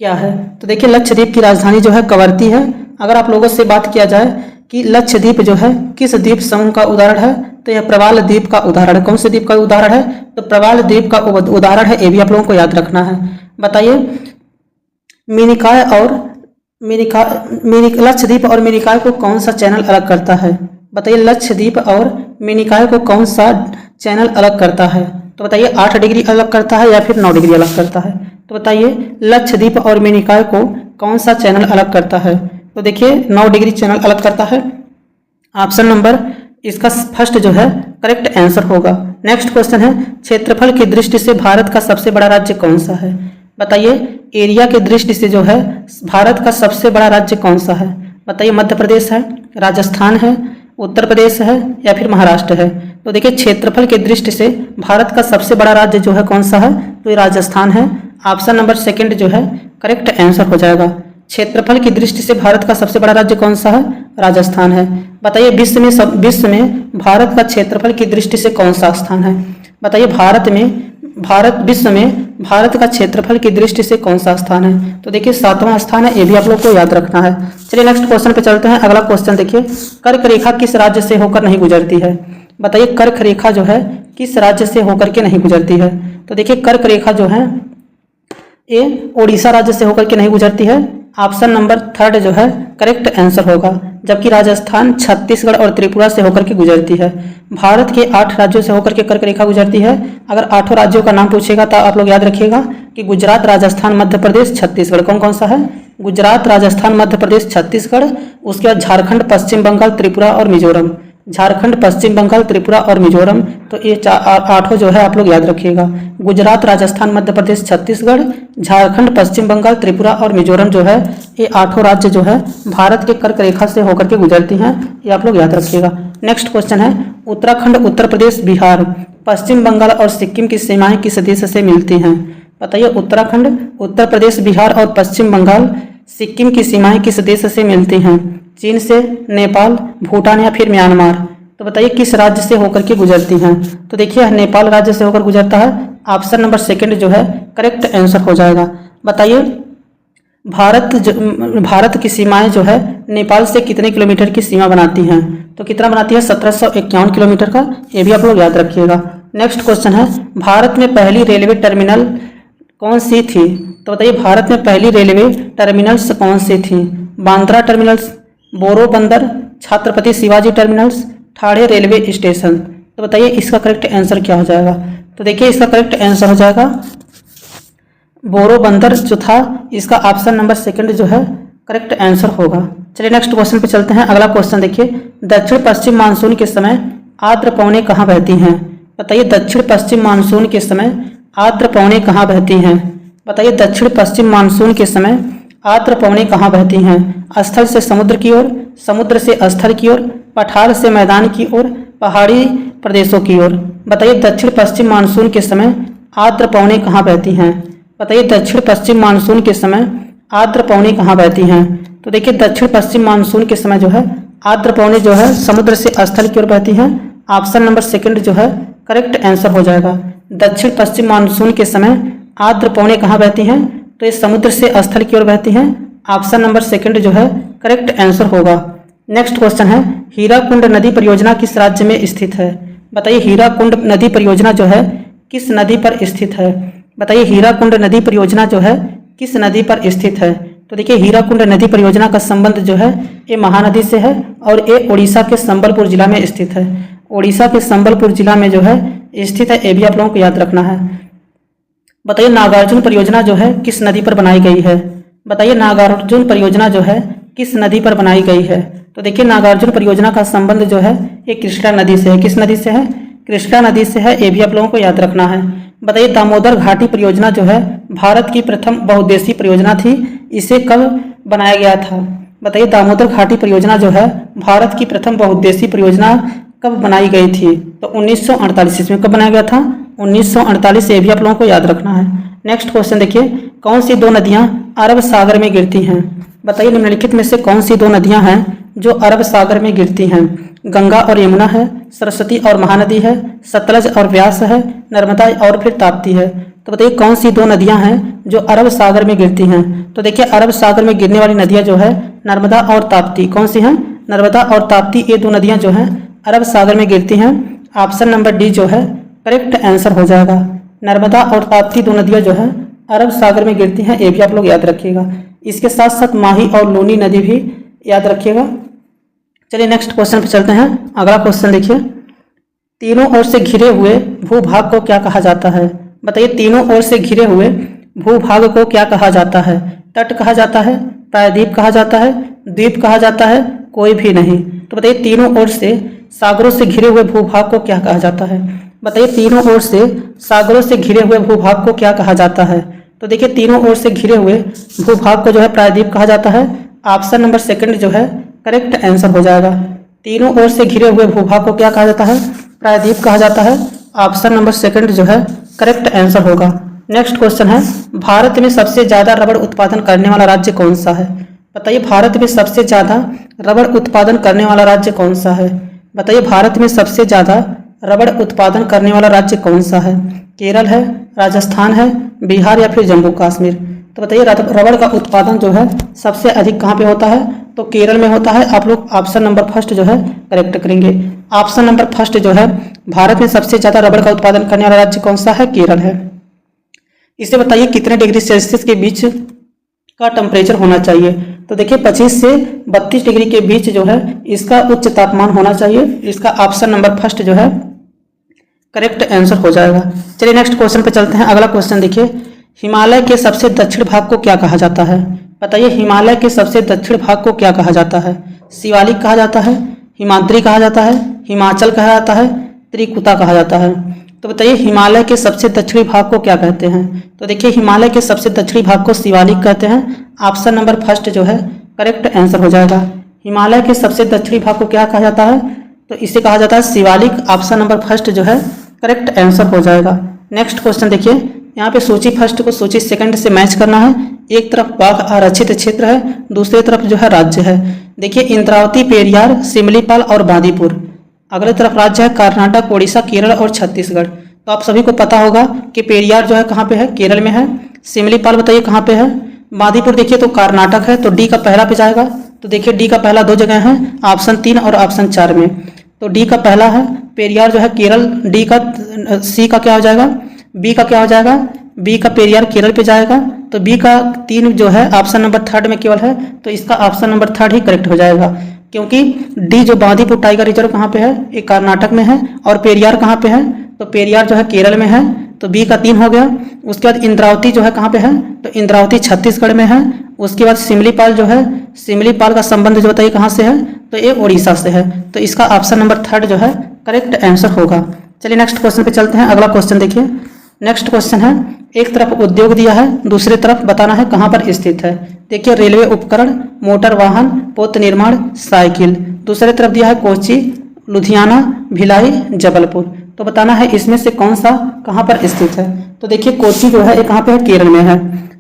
क्या है? तो देखिए लक्षद्वीप की राजधानी जो है कवरत्ती है। अगर आप लोगों से बात किया जाए कि लक्षद्वीप जो है किस द्वीप समूह का उदाहरण है, तो यह प्रवाल द्वीप का उदाहरण है। कौन से द्वीप का उदाहरण है? तो प्रवाल द्वीप का उदाहरण है। ये भी आप लोगों को याद रखना है। बताइए मिनिकॉय और लक्षद्वीप और मिनिकॉय को कौन सा चैनल अलग करता है? बताइए लक्षद्वीप और मिनिकॉय को कौन सा चैनल अलग करता है? तो बताइए 8 डिग्री अलग करता है या फिर 9 डिग्री अलग करता है? तो बताइए लक्षद्वीप और मिनिकॉय को कौन सा चैनल अलग करता है? तो देखिए 9 डिग्री चैनल अलग करता है। ऑप्शन नंबर इसका फर्स्ट जो है करेक्ट आंसर होगा। नेक्स्ट क्वेश्चन है क्षेत्रफल की दृष्टि से भारत का सबसे बड़ा राज्य कौन सा है? बताइए एरिया की दृष्टि से जो है भारत का सबसे बड़ा राज्य कौन सा है? बताइए मध्य प्रदेश है, राजस्थान है, उत्तर प्रदेश है या फिर महाराष्ट्र है? तो देखिए क्षेत्रफल की दृष्टि से भारत का सबसे बड़ा राज्य जो है कौन सा है? तो ये राजस्थान है। ऑप्शन नंबर सेकंड जो है करेक्ट आंसर हो जाएगा। क्षेत्रफल की दृष्टि से भारत का सबसे बड़ा राज्य कौन सा है? राजस्थान है। बताइए विश्व में भारत का क्षेत्रफल की दृष्टि से कौन सा स्थान है? बताइए विश्व में भारत का क्षेत्रफल की दृष्टि से कौन सा स्थान है? तो देखिए 7वां स्थान है। ये भी आप लोग को याद रखना है। चलिए नेक्स्ट क्वेश्चन पे चलते हैं। अगला क्वेश्चन देखिए कर्क रेखा किस राज्य से होकर नहीं गुजरती है? बताइए कर्क रेखा जो है किस राज्य से होकर के नहीं गुजरती है? तो देखिए कर्क रेखा जो है ये ओडिशा राज्य से होकर के नहीं गुजरती है। ऑप्शन नंबर थर्ड जो है करेक्ट आंसर होगा। जबकि राजस्थान, छत्तीसगढ़ और त्रिपुरा से होकर के गुजरती है। भारत के 8 राज्यों से होकर के कर्क रेखा गुजरती है। अगर 8 राज्यों का नाम पूछेगा तो आप लोग याद रखिएगा कि गुजरात, राजस्थान, मध्य प्रदेश, छत्तीसगढ़। कौन कौन सा है? गुजरात, राजस्थान, मध्य प्रदेश, छत्तीसगढ़। उसके बाद झारखंड, पश्चिम बंगाल, त्रिपुरा और मिजोरम। झारखंड, पश्चिम बंगाल, त्रिपुरा और मिजोरम। तो ये 8 जो है आप लोग याद रखिएगा। गुजरात, राजस्थान, मध्य प्रदेश, छत्तीसगढ़, झारखंड, पश्चिम बंगाल, त्रिपुरा और मिजोरम जो है ये 8 राज्य जो है भारत के कर्क रेखा से होकर के गुजरती हैं। ये आप लोग याद रखिएगा। नेक्स्ट क्वेश्चन है उत्तराखंड, उत्तर प्रदेश, बिहार, पश्चिम बंगाल और सिक्किम की सीमाएं किस देश से मिलती हैं? बताइए उत्तराखंड, उत्तर प्रदेश, बिहार और पश्चिम बंगाल, सिक्किम की सीमाएं किस देश से मिलती हैं? चीन से, नेपाल, भूटान या फिर म्यांमार? तो बताइए किस राज्य से होकर के गुजरती हैं? तो देखिए नेपाल राज्य से होकर गुजरता है। ऑप्शन नंबर सेकंड जो है करेक्ट आंसर हो जाएगा। बताइए भारत की सीमाएं जो है नेपाल से कितने किलोमीटर की सीमा बनाती हैं? तो कितना बनाती है? 1751 किलोमीटर का। ये भी आप लोग याद रखिएगा। नेक्स्ट क्वेश्चन है भारत में पहली रेलवे टर्मिनल कौन सी थी? तो बताइए भारत में पहली रेलवे टर्मिनल्स कौन सी थी? बांद्रा टर्मिनल्स, बोरो बंदर, Chhatrapati Shivaji terminals, Thane railway station. तो बताइए इसका करेक्ट आंसर क्या हो जाएगा? तो देखिए इसका करेक्ट आंसर हो जाएगा बोरो बंदर जो था, इसका ऑप्शन नंबर सेकंड जो है करेक्ट आंसर होगा। चलिए नेक्स्ट क्वेश्चन पे चलते हैं। अगला क्वेश्चन देखिए दक्षिण पश्चिम मानसून के समय आर्द्र पवनें कहाँ बहती हैं? बताइए दक्षिण पश्चिम मानसून के समय आर्द्र पवनें कहाँ बहती हैं? बताइए दक्षिण पश्चिम मानसून के समय आर्द्र पवनें कहाँ बहती हैं? स्थल से समुद्र की ओर, समुद्र से स्थल की ओर, पठार से मैदान की ओर, पहाड़ी प्रदेशों की ओर। बताइए दक्षिण पश्चिम मानसून के समय आर्द्र पवनें कहाँ बहती हैं? बताइए दक्षिण पश्चिम मानसून के समय आर्द्र पवनें कहाँ बहती हैं? तो देखिए दक्षिण पश्चिम मानसून के समय जो है आर्द्र पवनें जो है समुद्र से स्थल की ओर बहती हैं। ऑप्शन नंबर सेकंड जो है करेक्ट आंसर हो जाएगा। दक्षिण पश्चिम मानसून के समय आर्द्र पवनें कहाँ बहती हैं? तो ये समुद्र से स्थल की ओर बहती हैं। ऑप्शन नंबर सेकंड जो है करेक्ट आंसर होगा। नेक्स्ट क्वेश्चन है हीराकुंड नदी परियोजना किस राज्य में स्थित है? बताइए हीराकुंड नदी परियोजना जो है किस नदी पर स्थित है? बताइए हीराकुंड नदी परियोजना जो है किस नदी पर स्थित है? तो देखिए हीराकुंड नदी परियोजना का संबंध जो है ये महानदी से है और ये उड़ीसा के संबलपुर जिला में स्थित है। उड़ीसा के संबलपुर जिला में जो है स्थित है। ये भी आप लोगों को याद रखना है। बताइए नागार्जुन परियोजना जो है किस नदी पर बनाई गई है? बताइए नागार्जुन परियोजना जो है किस नदी पर बनाई गई है? तो देखिए नागार्जुन परियोजना का संबंध जो है ये कृष्णा नदी से है। किस नदी से है? कृष्णा नदी से है। ये भी आप लोगों को याद रखना है। बताइए दामोदर घाटी परियोजना जो है भारत की प्रथम बहुउद्देशीय परियोजना थी। इसे कब बनाया गया था? बताइए दामोदर घाटी परियोजना जो है भारत की प्रथम बहुउद्देशीय परियोजना कब बनाई गई थी? तो 1948 ईस्वी में। कब बनाया गया था? 1948। ये भी आप लोगों को याद रखना है। नेक्स्ट क्वेश्चन देखिए कौन सी 2 नदियां अरब सागर में गिरती हैं? बताइए निम्नलिखित में से कौन सी 2 नदियां हैं जो अरब सागर में गिरती हैं? गंगा और यमुना है, सरस्वती और महानदी है, सतलज और व्यास है, नर्मदा और फिर ताप्ती है। तो बताइए कौन सी दो नदियां हैं जो अरब सागर में गिरती हैं? तो देखिए अरब सागर में गिरने वाली नदियां जो है नर्मदा और ताप्ती। कौन सी हैं? नर्मदा और ताप्ती, ये दो नदियां जो हैं अरब सागर में गिरती हैं। ऑप्शन नंबर डी जो है करेक्ट आंसर हो जाएगा। नर्मदा और ताप्ती दो नदियां जो है अरब सागर में गिरती हैं, ये भी आप लोग याद रखिएगा। इसके साथ साथ माही और लूनी नदी भी याद रखिएगा। चलिए नेक्स्ट क्वेश्चन पे चलते हैं। अगला क्वेश्चन देखिए, तीनों ओर से घिरे हुए भूभाग को क्या कहा जाता है? बताइए तीनों ओर से घिरे हुए भूभाग को क्या कहा जाता है? तट कहा जाता है, प्रायद्वीप कहा जाता है, द्वीप कहा जाता है, कोई भी नहीं। तो बताइए तीनों ओर से सागरों से घिरे हुए भूभाग को क्या कहा जाता है? बताइए तीनों ओर से सागरों से घिरे हुए भूभाग को क्या कहा जाता है? तो देखिए तीनों ओर से घिरे हुए भूभाग को जो है प्रायद्वीप कहा जाता है। ऑप्शन नंबर सेकंड जो है करेक्ट आंसर हो जाएगा। तीनों ओर से घिरे हुए भूभाग को क्या कहा जाता है? प्रायद्वीप कहा जाता है। ऑप्शन नंबर सेकंड जो है करेक्ट आंसर होगा। नेक्स्ट क्वेश्चन है, भारत में सबसे ज्यादा रबड़ उत्पादन करने वाला राज्य कौन सा है? बताइए भारत में सबसे ज्यादा रबड़ उत्पादन करने वाला राज्य कौन सा है? बताइए भारत में सबसे ज्यादा रबड़ उत्पादन करने वाला राज्य कौन सा है? केरल है, राजस्थान है, बिहार या फिर जम्मू कश्मीर? तो बताइए रबड़ का उत्पादन जो है सबसे अधिक कहाँ पे होता है? तो केरल में होता है। आप लोग ऑप्शन नंबर फर्स्ट जो है करेक्ट करेंगे। ऑप्शन नंबर फर्स्ट जो है भारत में सबसे ज्यादा रबड़ का उत्पादन करने वाला राज्य कौन सा है? केरल है। इसे बताइए कितने डिग्री सेल्सियस के बीच का टेम्परेचर होना चाहिए? तो देखिए 25 से 32 डिग्री के बीच जो है इसका उच्च तापमान होना चाहिए। इसका ऑप्शन नंबर फर्स्ट जो है करेक्ट आंसर हो जाएगा। चलिए नेक्स्ट क्वेश्चन पे चलते हैं। अगला क्वेश्चन देखिए, हिमालय के सबसे दक्षिण भाग को क्या कहा जाता है? बताइए हिमालय के सबसे दक्षिण भाग को क्या कहा जाता है? शिवालिक कहा जाता है, हिमाद्री कहा जाता है, हिमाचल कहा जाता है, त्रिकुटा कहा जाता है? तो बताइए हिमालय के सबसे दक्षिणी भाग को क्या कहते हैं? तो देखिए हिमालय के सबसे दक्षिणी भाग को शिवालिक कहते हैं। ऑप्शन नंबर फर्स्ट जो है करेक्ट आंसर हो जाएगा। हिमालय के सबसे दक्षिणी भाग को क्या कहा जाता है? तो इसे कहा जाता है शिवालिक। ऑप्शन नंबर फर्स्ट जो है करेक्ट आंसर हो जाएगा। नेक्स्ट क्वेश्चन देखिए, यहाँ पे सूची फर्स्ट को सूची सेकंड से मैच करना है। एक तरफ बाघ आरक्षित क्षेत्र है, दूसरी तरफ जो है राज्य है। देखिए इंद्रावती, पेरियार, सिमलीपाल और बांदीपुर। अगले तरफ राज्य है कर्नाटक, उड़ीसा, केरल और छत्तीसगढ़। तो आप सभी को पता होगा कि पेरियार जो है कहाँ पे है? केरल में है। सिमलीपाल बताइए कहाँ पे है? बांदीपुर देखिए तो कर्नाटक है, तो डी का पहला पे जाएगा। तो देखिए डी का पहला दो जगह है, ऑप्शन 3 और ऑप्शन 4 में। तो डी का पहला है, पेरियार जो है केरल। डी का सी का क्या हो जाएगा? बी का क्या हो जाएगा? बी का पेरियार केरल पे जाएगा। तो बी का 3 जो है ऑप्शन नंबर थर्ड में केवल है, तो इसका ऑप्शन नंबर थर्ड ही करेक्ट हो जाएगा। क्योंकि डी जो बांदीपुर टाइगर रिजर्व कहाँ पे है? ये कर्नाटक में है। और पेरियार कहाँ पे है? तो पेरियार जो है केरल में है। तो बी का 3 हो गया। उसके बाद इंद्रावती जो है कहाँ पे है? तो इंद्रावती छत्तीसगढ़ में है। उसके बाद सिमलीपाल जो है, सिमलीपाल का संबंध जो बताइए कहाँ से है? तो ये उड़ीसा से है। तो इसका ऑप्शन नंबर थर्ड जो है करेक्ट आंसर होगा। चलिए नेक्स्ट क्वेश्चन पे चलते हैं। अगला क्वेश्चन देखिए, नेक्स्ट क्वेश्चन है, एक तरफ उद्योग दिया है, दूसरी तरफ बताना है कहाँ पर स्थित है। देखिए रेलवे उपकरण, मोटर वाहन, पोत निर्माण, साइकिल। दूसरी तरफ दिया है कोची, लुधियाना, भिलाई, जबलपुर। तो बताना है इसमें से कौन सा कहाँ पर स्थित है। तो देखिए कोची जो है ये कहाँ पे है? केरल में है।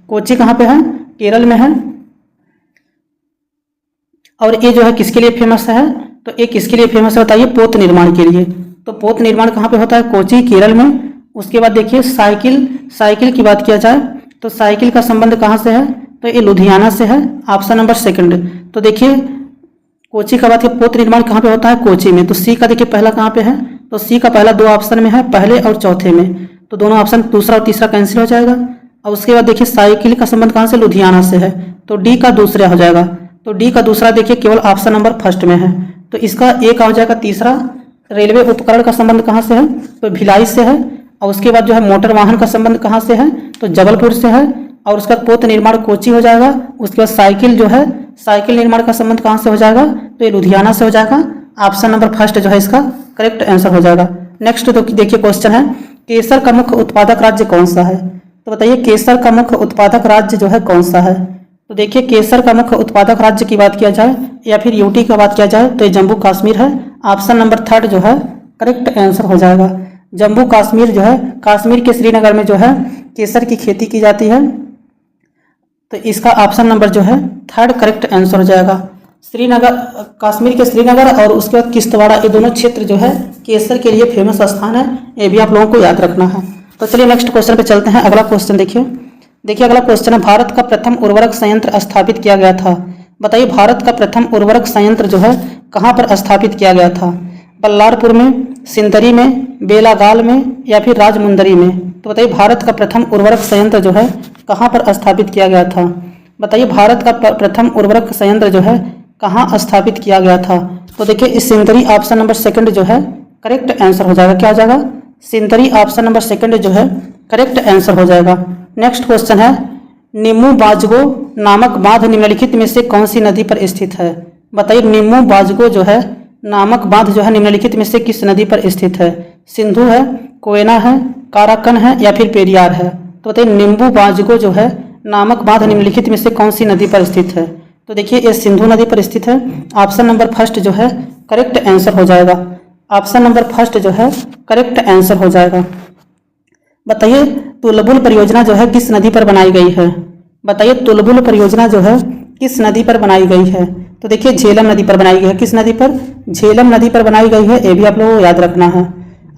कोची कहाँ पे है? केरल में है। और ये जो है किसके लिए फेमस है? तो ये किसके लिए फेमस है बताइए? पोत निर्माण के लिए। तो पोत निर्माण कहाँ पे होता है? कोची, केरल में। उसके बाद देखिए साइकिल, साइकिल की बात किया जाए तो साइकिल का संबंध कहाँ से है? तो ये लुधियाना से है। Option number second. तो देखिए कोची का बात है, पोत निर्माण कहाँ पे होता है? कोची में। तो सी का देखिए पहला कहाँ पे है? तो सी का पहला 2 ऑप्शन में है, पहले और चौथे में। तो दोनों ऑप्शन दूसरा और तीसरा कैंसिल हो जाएगा। और उसके बाद देखिए साइकिल का संबंध कहाँ से? लुधियाना से है। तो डी का दूसरा हो जाएगा। तो डी का दूसरा देखिए केवल ऑप्शन नंबर फर्स्ट में है। तो इसका ए का हो जाएगा तीसरा। रेलवे उपकरण का संबंध कहाँ से है? तो भिलाई से है। और उसके बाद जो है मोटर वाहन का संबंध कहाँ से है? तो जबलपुर से है। और उसका पोत निर्माण कोची हो जाएगा। उसके बाद साइकिल जो है, साइकिल निर्माण का संबंध कहाँ से हो जाएगा? तो ये लुधियाना से हो जाएगा। ऑप्शन नंबर फर्स्ट जो है इसका करेक्ट आंसर हो जाएगा। नेक्स्ट तो देखिए क्वेश्चन है, केसर का मुख्य उत्पादक राज्य कौन सा है? तो बताइए केसर का मुख्य उत्पादक राज्य जो है कौन सा है? तो देखिए केसर का मुख्य उत्पादक राज्य की बात किया जाए या फिर यूटी की बात किया जाए तो ये जम्मू कश्मीर है। ऑप्शन नंबर थर्ड जो है करेक्ट आंसर हो जाएगा। जम्मू कश्मीर जो है, कश्मीर के श्रीनगर में जो है केसर की खेती की जाती है। तो इसका ऑप्शन नंबर जो है थर्ड करेक्ट आंसर हो जाएगा। श्रीनगर, कश्मीर के श्रीनगर और उसके बाद किश्तवाड़, ये दोनों क्षेत्र जो है केसर के लिए फेमस स्थान है। ये भी आप लोगों को याद रखना है। तो चलिए नेक्स्ट क्वेश्चन पे चलते हैं। अगला क्वेश्चन देखिए अगला क्वेश्चन है, भारत का प्रथम उर्वरक संयंत्र स्थापित किया गया था। बताइए भारत का प्रथम उर्वरक संयंत्र जो है कहाँ पर स्थापित किया गया था? बल्लारपुर में, सिंदरी में, बेलागाल में या फिर राजमुंदरी में? तो बताइए भारत का प्रथम उर्वरक संयंत्र जो है कहाँ पर स्थापित किया गया था? बताइए भारत का प्रथम उर्वरक संयंत्र जो है कहाँ स्थापित किया गया था? तो देखिए इस सिंदरी ऑप्शन नंबर सेकंड जो है करेक्ट आंसर हो जाएगा। क्या हो जाएगा? सिंदरी ऑप्शन नंबर सेकंड जो है करेक्ट आंसर हो जाएगा। नेक्स्ट क्वेश्चन है, निम्मू बाजगो नामक बांध निम्नलिखित में से कौन सी नदी पर स्थित है? बताइए निम्मू बाजगो जो है नामक बांध जो है निम्नलिखित में से किस नदी पर स्थित है? सिंधु है, कोयना है, काराकन है या फिर पेरियार है? तो बताइए निम्बू बाजगो जो है नामक बांध निम्नलिखित में से कौन सी नदी पर स्थित है? तो देखिए ये सिंधु नदी पर स्थित है। ऑप्शन नंबर फर्स्ट जो है करेक्ट आंसर हो जाएगा। ऑप्शन नंबर फर्स्ट जो है करेक्ट आंसर हो जाएगा। बताइए तुलबुल परियोजना जो है किस नदी पर बनाई गई है? बताइए तुलबुल परियोजना जो है किस नदी पर बनाई गई है? तो देखिए झेलम नदी पर बनाई गई है। किस नदी पर? झेलम नदी पर बनाई गई है। ये भी आप लोगों को याद रखना है।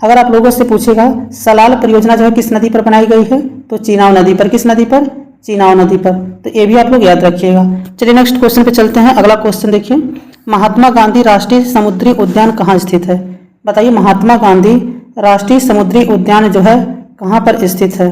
अगर आप लोगों से पूछेगा सलाल परियोजना जो है किस नदी पर बनाई गई है? तो चीनाव नदी पर। किस नदी पर? चीनाव नदी पर। तो ये भी आप लोग याद रखिएगा। चलिए नेक्स्ट क्वेश्चन पे चलते हैं। अगला क्वेश्चन देखिए, महात्मा गांधी राष्ट्रीय समुद्री उद्यान कहाँ स्थित है? बताइए महात्मा गांधी राष्ट्रीय समुद्री उद्यान जो है कहाँ पर स्थित है?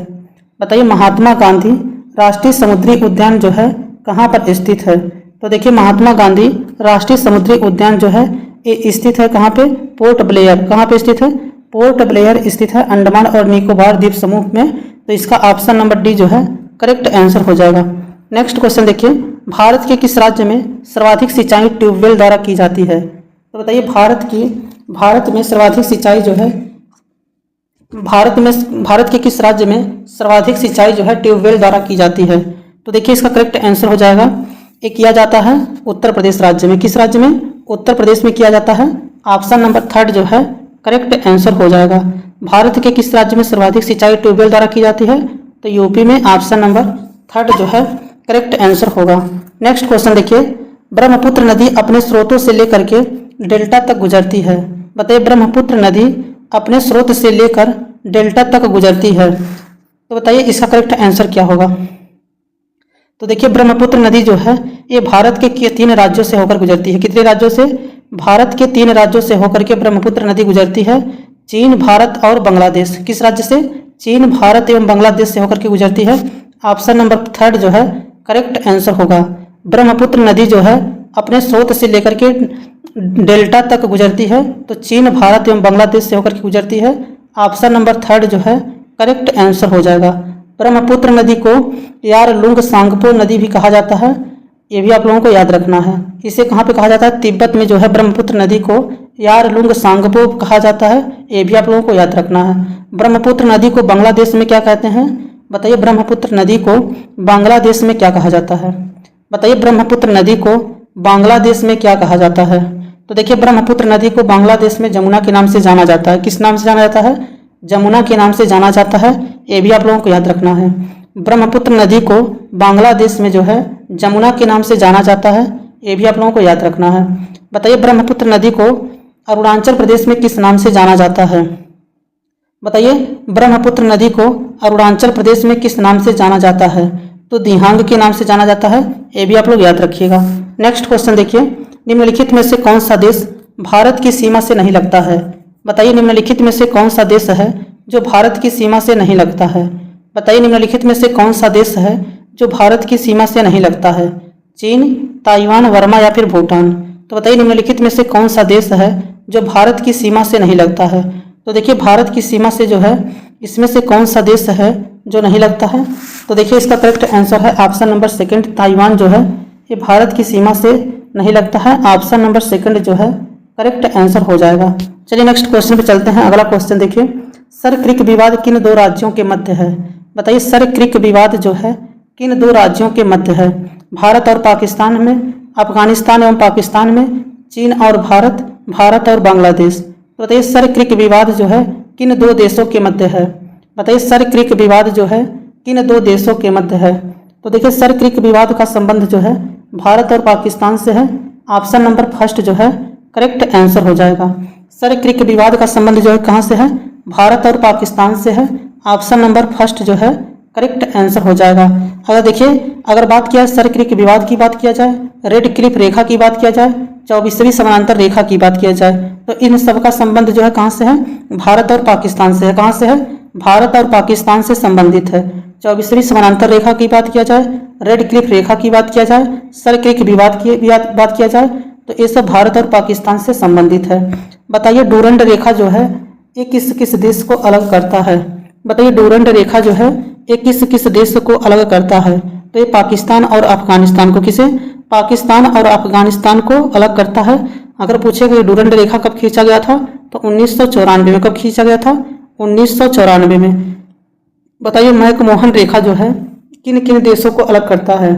बताइए महात्मा गांधी राष्ट्रीय समुद्री उद्यान जो है कहाँ पर स्थित है? तो देखिए महात्मा गांधी राष्ट्रीय समुद्री उद्यान जो है ये स्थित है कहाँ पे? Port Blair. कहाँ पे स्थित है? पोर्ट ब्लेयर स्थित है अंडमान और निकोबार द्वीप समूह में। तो इसका ऑप्शन नंबर डी जो है करेक्ट आंसर हो जाएगा। नेक्स्ट क्वेश्चन देखिए, भारत के किस राज्य में सर्वाधिक सिंचाई ट्यूबवेल द्वारा की जाती है? तो बताइए भारत में सर्वाधिक सिंचाई जो है भारत के किस राज्य में सर्वाधिक सिंचाई जो है ट्यूबवेल द्वारा की जाती है? तो देखिए इसका करेक्ट आंसर हो जाएगा, ये किया जाता है उत्तर प्रदेश राज्य में। किस राज्य में? उत्तर प्रदेश में किया जाता है। ऑप्शन नंबर थर्ड जो है करेक्ट आंसर हो जाएगा। भारत के किस राज्य में सर्वाधिक सिंचाई ट्यूबवेल द्वारा की जाती है? तो यूपी में। ऑप्शन नंबर थर्ड जो है करेक्ट आंसर होगा। नेक्स्ट क्वेश्चन देखिए, ब्रह्मपुत्र नदी अपने स्रोतों से लेकर के डेल्टा तक गुजरती है। बताइए ब्रह्मपुत्र नदी अपने स्रोत से लेकर डेल्टा तक गुजरती है। तो बताइए इसका करेक्ट आंसर क्या होगा? तो देखिए ब्रह्मपुत्र नदी जो है ये भारत के 3 राज्यों से होकर गुजरती है। कितने राज्यों से? भारत के 3 राज्यों से होकर के ब्रह्मपुत्र नदी गुजरती है। चीन, भारत और बांग्लादेश। किस राज्य से? चीन, भारत एवं बांग्लादेश से होकर के गुजरती है। ऑप्शन नंबर थर्ड जो है करेक्ट आंसर होगा। ब्रह्मपुत्र नदी जो है अपने स्रोत से लेकर के डेल्टा तक गुजरती है, तो चीन, भारत एवं बांग्लादेश से होकर के गुजरती है। ऑप्शन नंबर थर्ड जो है करेक्ट आंसर हो जाएगा। ब्रह्मपुत्र नदी को यारलुंग सांगपो नदी भी कहा जाता है। ये भी आप लोगों को याद रखना है। इसे कहाँ पे कहा जाता है? तिब्बत में जो है ब्रह्मपुत्र नदी को यारलुंग सांगपो कहा जाता है। ये भी आप लोगों को याद रखना है। ब्रह्मपुत्र नदी को बांग्लादेश में क्या कहते हैं? बताइए ब्रह्मपुत्र नदी को बांग्लादेश में क्या कहा जाता है? बताइए ब्रह्मपुत्र नदी को बांग्लादेश में क्या कहा जाता है? तो देखिए ब्रह्मपुत्र नदी को बांग्लादेश में जमुना के नाम से जाना जाता है। किस नाम से जाना जाता है? जमुना के नाम से जाना जाता है। ये भी आप लोगों को याद रखना है। ब्रह्मपुत्र नदी को बांग्लादेश में जो है जमुना के नाम से जाना जाता है। ये भी आप लोगों को याद रखना है। बताइए ब्रह्मपुत्र नदी को अरुणाचल प्रदेश में किस नाम से जाना जाता है? बताइए ब्रह्मपुत्र नदी को अरुणाचल प्रदेश में किस नाम से जाना जाता है? तो दिहांग के नाम से जाना जाता है। ये भी आप लोग याद रखिएगा। नेक्स्ट क्वेश्चन देखिए, निम्नलिखित में से कौन सा देश भारत की सीमा से नहीं लगता है? बताइए निम्नलिखित में से कौन सा देश है जो भारत की सीमा से नहीं लगता है? बताइए निम्नलिखित में से कौन सा देश है जो भारत की सीमा से नहीं लगता है? चीन, ताइवान, वर्मा या फिर भूटान? तो बताइए निम्नलिखित में से कौन सा देश है जो भारत की सीमा से नहीं लगता है? तो देखिए भारत की सीमा से जो है इसमें से कौन सा देश है जो नहीं लगता है? तो देखिए इसका करेक्ट आंसर है ऑप्शन नंबर सेकंड, ताइवान जो है ये भारत की सीमा से नहीं लगता है। ऑप्शन नंबर सेकंड जो है करेक्ट आंसर हो जाएगा। चलिए नेक्स्ट क्वेश्चन पे चलते हैं। अगला क्वेश्चन देखिए, सर क्रिक विवाद किन 2 राज्यों के मध्य है? बताइए सर क्रिक विवाद जो है किन 2 राज्यों के मध्य है? भारत और पाकिस्तान में, अफगानिस्तान एवं पाकिस्तान में, चीन और भारत, भारत और बांग्लादेश? तो बताइए सर क्रिक विवाद जो है किन 2 देशों के मध्य है? बताइए सर क्रिक विवाद जो है किन 2 देशों के मध्य है? तो देखिए सर क्रिक विवाद का संबंध जो है भारत और पाकिस्तान से है। ऑप्शन नंबर फर्स्ट जो है करेक्ट आंसर हो जाएगा। सर क्रिक विवाद का संबंध जो है कहाँ से है? भारत और पाकिस्तान से है। ऑप्शन नंबर फर्स्ट जो है करेक्ट आंसर हो जाएगा। अगर देखिए, अगर बात किया सर क्रिक विवाद की बात किया जाए, रेड क्लिफ रेखा की बात किया जाए, 24वीं समानांतर रेखा की बात किया जाए, तो इन सब का संबंध जो है कहाँ से है? भारत और पाकिस्तान से है। कहाँ से है? भारत और पाकिस्तान से संबंधित है। 24वीं समानांतर रेखा की बात किया जाए, रेड क्लिफ रेखा की बात किया जाए, सर क्रिक विवाद की बात किया जाए, तो ये सब भारत और पाकिस्तान से संबंधित है। बताइए डूरंड रेखा जो है ये किस किस देश को अलग करता है? बताइए डूरंड रेखा जो है ये किस किस देश को अलग करता है? तो ये पाकिस्तान और अफगानिस्तान को, किसे? पाकिस्तान और अफगानिस्तान को अलग करता है। अगर पूछेगा डूरंड रेखा कब खींचा गया था, तो 1994 में। कब खींचा गया था? 1994 में। बताइए मैकमोहन रेखा जो है किन किन देशों को अलग करता है?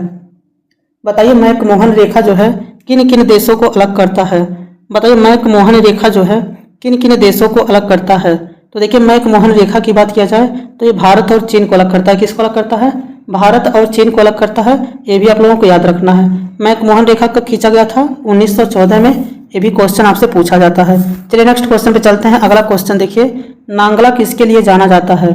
बताइए मैकमोहन रेखा जो है किन किन देशों को अलग करता है? बताइए मैकमोहन रेखा जो है किन किन देशों को अलग करता है? तो देखिए मैकमोहन रेखा की बात किया जाए तो ये भारत और चीन को अलग करता है। किसको अलग करता है? भारत और चीन को अलग करता है। ये भी आप लोगों को याद रखना है। मैकमोहन रेखा कब खींचा गया था? 1914 में। ये भी क्वेश्चन आपसे पूछा जाता है। चलिए नेक्स्ट क्वेश्चन पे चलते हैं। अगला क्वेश्चन देखिए, नांगला किसके लिए जाना जाता है?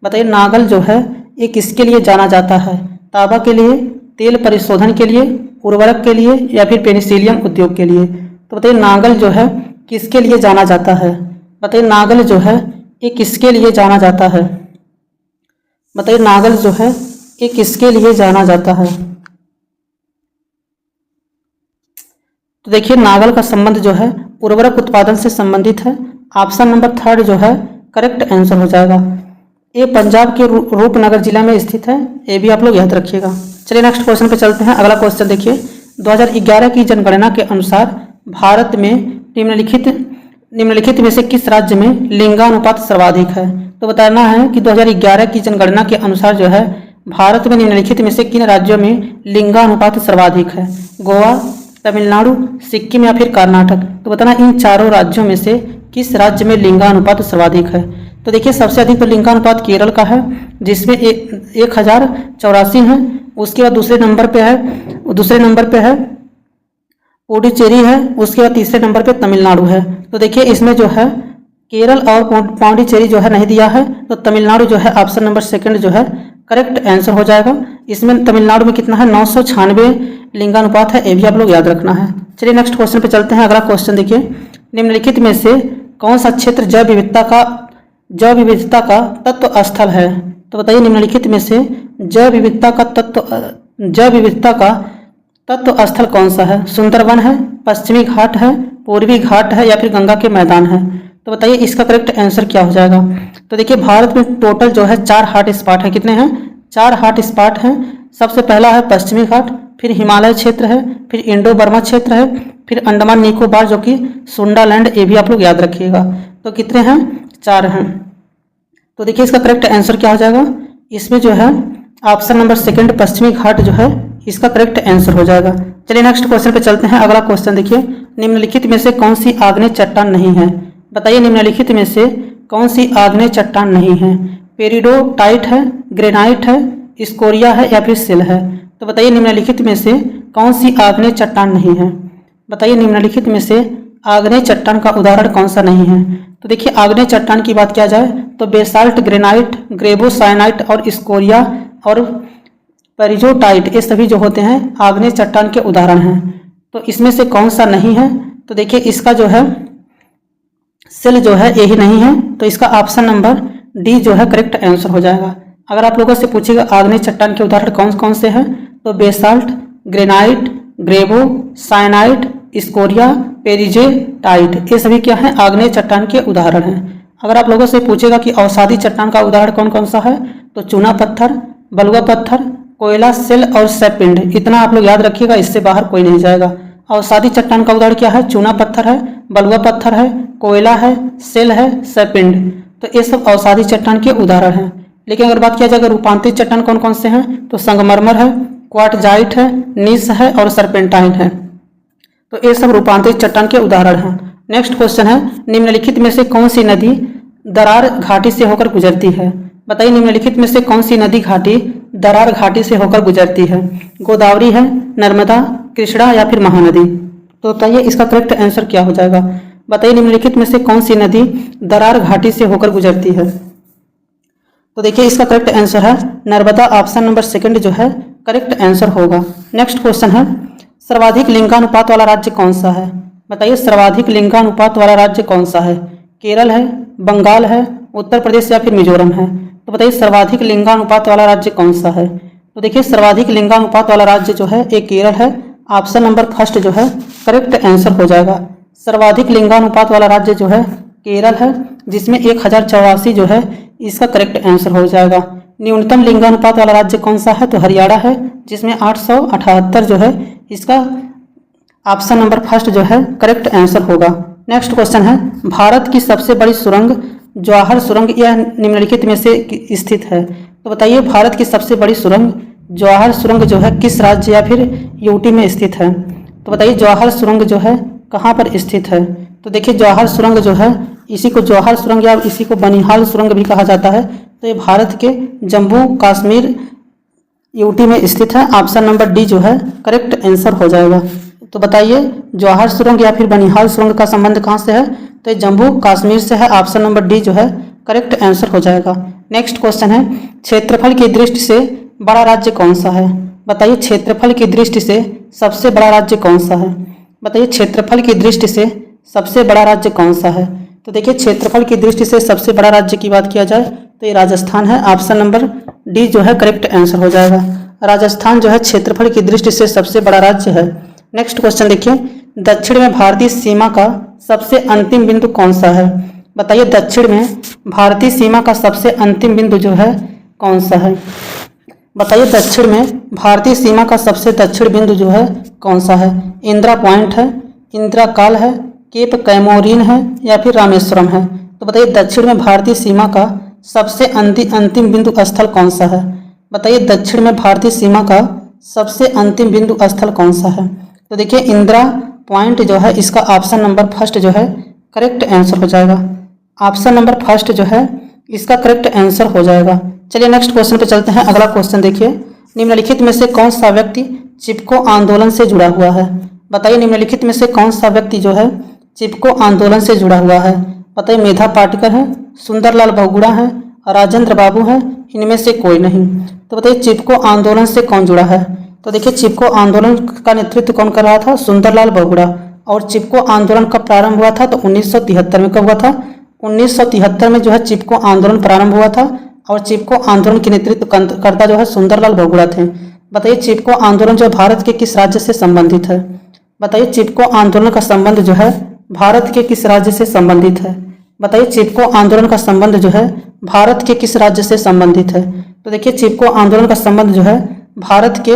बताइए नागल जो है ये किसके लिए जाना जाता है? तांबा के लिए, तेल परिशोधन के लिए, उर्वरक के लिए, या फिर पेनिसिलियम उद्योग के लिए? तो बताइए नागल जो है किसके लिए जाना जाता है? बताइए नागल जो है ये किसके लिए जाना जाता है? बताइए नागल जो है ये किसके लिए जाना जाता है? तो देखिए नागल का संबंध जो है उर्वरक उत्पादन से संबंधित है। ऑप्शन नंबर थर्ड जो है करेक्ट आंसर हो जाएगा। ये पंजाब के रूपनगर जिला में स्थित है। ये भी आप लोग याद रखिएगा। चलिए नेक्स्ट क्वेश्चन पे चलते हैं। अगला क्वेश्चन देखिए, 2011 की जनगणना के अनुसार भारत में निम्नलिखित में से किस राज्य में लिंगानुपात सर्वाधिक है? तो बताना है कि 2011 की जनगणना के अनुसार जो है भारत में निम्नलिखित में से किन राज्यों में लिंगानुपात सर्वाधिक है? गोवा, तमिलनाडु, सिक्किम या फिर कर्नाटक? तो बताना इन चारों राज्यों में से किस राज्य में लिंगानुपात सर्वाधिक है? तो देखिए सबसे अधिक तो लिंगानुपात केरल का है जिसमें 1084 है। उसके बाद दूसरे नंबर पे है पुडुचेरी है। उसके बाद तीसरे नंबर पे तमिलनाडु है। तो देखिए इसमें जो है केरल और पांडिचेरी जो है नहीं दिया है, तो तमिलनाडु जो है ऑप्शन नंबर सेकंड जो है करेक्ट आंसर हो जाएगा। इसमें तमिलनाडु में कितना है? 996 लिंगानुपात है। ये भी आप लोग याद रखना है। चलिए नेक्स्ट क्वेश्चन पे चलते हैं। अगला क्वेश्चन देखिए, निम्नलिखित में से कौन सा क्षेत्र जैव विविधता का तत्व स्थल है? तो बताइए निम्नलिखित में से जैव विविधता का तत्व स्थल कौन सा है? सुंदरवन है, पश्चिमी घाट है, पूर्वी घाट है, या फिर गंगा के मैदान है? तो बताइए इसका करेक्ट आंसर क्या हो जाएगा? तो देखिए भारत में टोटल जो है 4 हॉट स्पॉट है। कितने हैं? 4 हॉट स्पॉट हैं। सबसे पहला है पश्चिमी घाट, फिर हिमालय क्षेत्र है, फिर इंडो बर्मा क्षेत्र है, फिर अंडमान निकोबार जो कि सुंडालैंड। ये भी आप लोग याद रखिएगा। तो कितने हैं? 4 हैं। तो देखिए इसका करेक्ट आंसर क्या हो जाएगा? इसमें जो है ऑप्शन नंबर सेकंड पश्चिमी घाट जो है इसका करेक्ट आंसर हो जाएगा। चलिए नेक्स्ट क्वेश्चन पे चलते हैं। अगला क्वेश्चन देखिए, निम्नलिखित में से कौन सी आग्नेय चट्टान नहीं है? बताइए निम्नलिखित में से कौन सी आग्नेय चट्टान नहीं है? पेरिडोटाइट है, ग्रेनाइट है, स्कोरिया है, या फिर सिल है? तो बताइए निम्नलिखित में से कौन सी आग्नेय चट्टान नहीं है? बताइए निम्नलिखित में से आग्नेय चट्टान का उदाहरण कौन सा नहीं है? तो देखिए आग्नेय चट्टान की बात किया जाए तो बेसाल्ट, ग्रेनाइट, ग्रेबोसाइनाइट और स्कोरिया और पेरिडोटाइट ये सभी जो होते हैं आग्नेय चट्टान के उदाहरण हैं। तो इसमें से कौन सा नहीं है? तो देखिए इसका जो है सिल जो है यही नहीं है। तो इसका ऑप्शन नंबर डी जो है करेक्ट आंसर हो जाएगा। अगर आप लोगों से पूछेगा आग्नेय चट्टान के उदाहरण कौन कौन से हैं, तो बेसाल्ट, ग्रेनाइट, ग्रेबो साइनाइट, स्कोरिया, पेरिडोटाइट ये सभी क्या है? आग्नेय चट्टान के उदाहरण हैं। अगर आप लोगों से पूछेगा कि अवसादी चट्टान का उदाहरण कौन कौन सा है, तो चूना पत्थर, बलुआ पत्थर, कोयला, सेल और सैपिंड। इतना आप लोग याद रखिएगा, इससे बाहर कोई नहीं जाएगा। अवसादी चट्टान का उदाहरण क्या है? चूना पत्थर है, बलुआ पत्थर है, कोयला है, सेल है, सैपिंड। तो ये सब अवसादी चट्टान के उदाहरण हैं। लेकिन अगर बात किया जाए अगर रूपांतरित चट्टान कौन कौन से हैं, तो संगमरमर है, क्वार्टजाइट है, नीस है और सर्पेंटाइन है। तो ये सब रूपांतरित चट्टान के उदाहरण हैं। नेक्स्ट क्वेश्चन है, निम्नलिखित में से कौन सी नदी दरार घाटी से होकर गुजरती है? बताइए निम्नलिखित में से कौन सी नदी घाटी दरार घाटी से होकर गुजरती है? गोदावरी है, नर्मदा, कृष्णा या फिर महानदी? तो बताइए इसका करेक्ट आंसर क्या हो जाएगा। बताइए निम्नलिखित में से कौन सी नदी दरार घाटी से होकर गुजरती है। तो देखिए इसका करेक्ट आंसर है नर्मदा। ऑप्शन नंबर सेकंड जो है करेक्ट आंसर होगा। नेक्स्ट क्वेश्चन है सर्वाधिक लिंगानुपात वाला राज्य कौन सा है। बताइए सर्वाधिक लिंगानुपात वाला राज्य कौन सा है। केरल है, बंगाल है, उत्तर प्रदेश या फिर मिजोरम है। तो बताइए सर्वाधिक लिंगानुपात वाला राज्य कौन सा है। तो देखिए सर्वाधिक लिंगानुपात वाला राज्य जो है एक केरल है। ऑप्शन नंबर फर्स्ट जो है करेक्ट आंसर हो जाएगा। सर्वाधिक लिंगानुपात वाला राज्य जो है केरल है, जिसमें 1084 जो है इसका करेक्ट आंसर हो जाएगा। न्यूनतम लिंगानुपात वाला राज्य कौन सा है, तो हरियाणा है, जिसमें 878 जो है इसका ऑप्शन नंबर फर्स्ट जो है करेक्ट आंसर होगा। नेक्स्ट क्वेश्चन है भारत की सबसे बड़ी सुरंग जवाहर सुरंग यह निम्नलिखित में से स्थित है। तो बताइए भारत की सबसे बड़ी सुरंग जवाहर सुरंग जो है किस राज्य या फिर यूटी में स्थित है। तो बताइए जवाहर सुरंग जो है कहाँ पर स्थित है। तो देखिए जवाहर सुरंग जो है इसी को जवाहर सुरंग या इसी को बनिहाल सुरंग भी कहा जाता है। तो ये भारत के जम्मू कश्मीर यूटी में स्थित है। ऑप्शन नंबर डी जो है करेक्ट आंसर हो जाएगा। तो बताइए जवाहर सुरंग या फिर बनिहाल सुरंग का संबंध कहाँ से है, तो जम्मू कश्मीर से है। ऑप्शन नंबर डी जो है करेक्ट आंसर हो जाएगा। नेक्स्ट क्वेश्चन है क्षेत्रफल की दृष्टि से बड़ा राज्य कौन सा है। बताइए क्षेत्रफल की दृष्टि से सबसे बड़ा राज्य कौन सा है। बताइए क्षेत्रफल की दृष्टि से सबसे बड़ा राज्य कौन सा है। तो देखिए क्षेत्रफल की दृष्टि से सबसे बड़ा राज्य की बात किया जाए तो ये राजस्थान है। ऑप्शन नंबर डी जो है करेक्ट आंसर हो जाएगा। राजस्थान जो है क्षेत्रफल की दृष्टि से सबसे बड़ा राज्य है। नेक्स्ट क्वेश्चन देखिए दक्षिण में भारतीय सीमा का सबसे अंतिम बिंदु कौन सा है। बताइए दक्षिण में भारतीय सीमा का सबसे अंतिम बिंदु जो है कौन सा है। बताइए दक्षिण में भारतीय सीमा का सबसे दक्षिण बिंदु जो है कौन सा है। इंदिरा पॉइंट है, इंदिरा काल है, केप कैमोरीन है या फिर रामेश्वरम है। तो बताइए दक्षिण में भारतीय सीमा का सबसे अंतिम बिंदु स्थल कौन सा है। बताइए दक्षिण में भारतीय सीमा का सबसे अंतिम बिंदु स्थल कौन सा है। तो देखिए इंदिरा पॉइंट जो है इसका ऑप्शन नंबर फर्स्ट जो है करेक्ट आंसर हो जाएगा। ऑप्शन नंबर फर्स्ट जो है इसका करेक्ट आंसर हो जाएगा। चलिए नेक्स्ट क्वेश्चन पे चलते हैं। अगला क्वेश्चन देखिए निम्नलिखित में से कौन सा व्यक्ति चिपको आंदोलन से जुड़ा हुआ है। बताइए निम्नलिखित में से कौन सा व्यक्ति जो है चिपको आंदोलन से जुड़ा हुआ है। बताइए मेधा पाटकर है, सुंदरलाल बहुगुणा है, राजेंद्र बाबू है, इनमें से कोई नहीं। तो बताइए चिपको आंदोलन से कौन जुड़ा है। तो देखिए चिपको आंदोलन का नेतृत्व कौन कर रहा था, सुंदरलाल बहुगुणा। और चिपको आंदोलन कब प्रारंभ हुआ था, तो 1973 में। कब हुआ था, 1973 में जो है चिपको आंदोलन प्रारंभ हुआ था। और चिपको आंदोलन के नेतृत्व करता जो है सुंदरलाल बहुगुणा थे। बताइए चिपको आंदोलन जो भारत के किस राज्य से संबंधित है। बताइए चिपको आंदोलन का संबंध जो है भारत के किस राज्य से संबंधित है। बताइए चिपको आंदोलन का संबंध जो है भारत के किस राज्य से संबंधित है। तो देखिए चिपको आंदोलन का संबंध जो है भारत के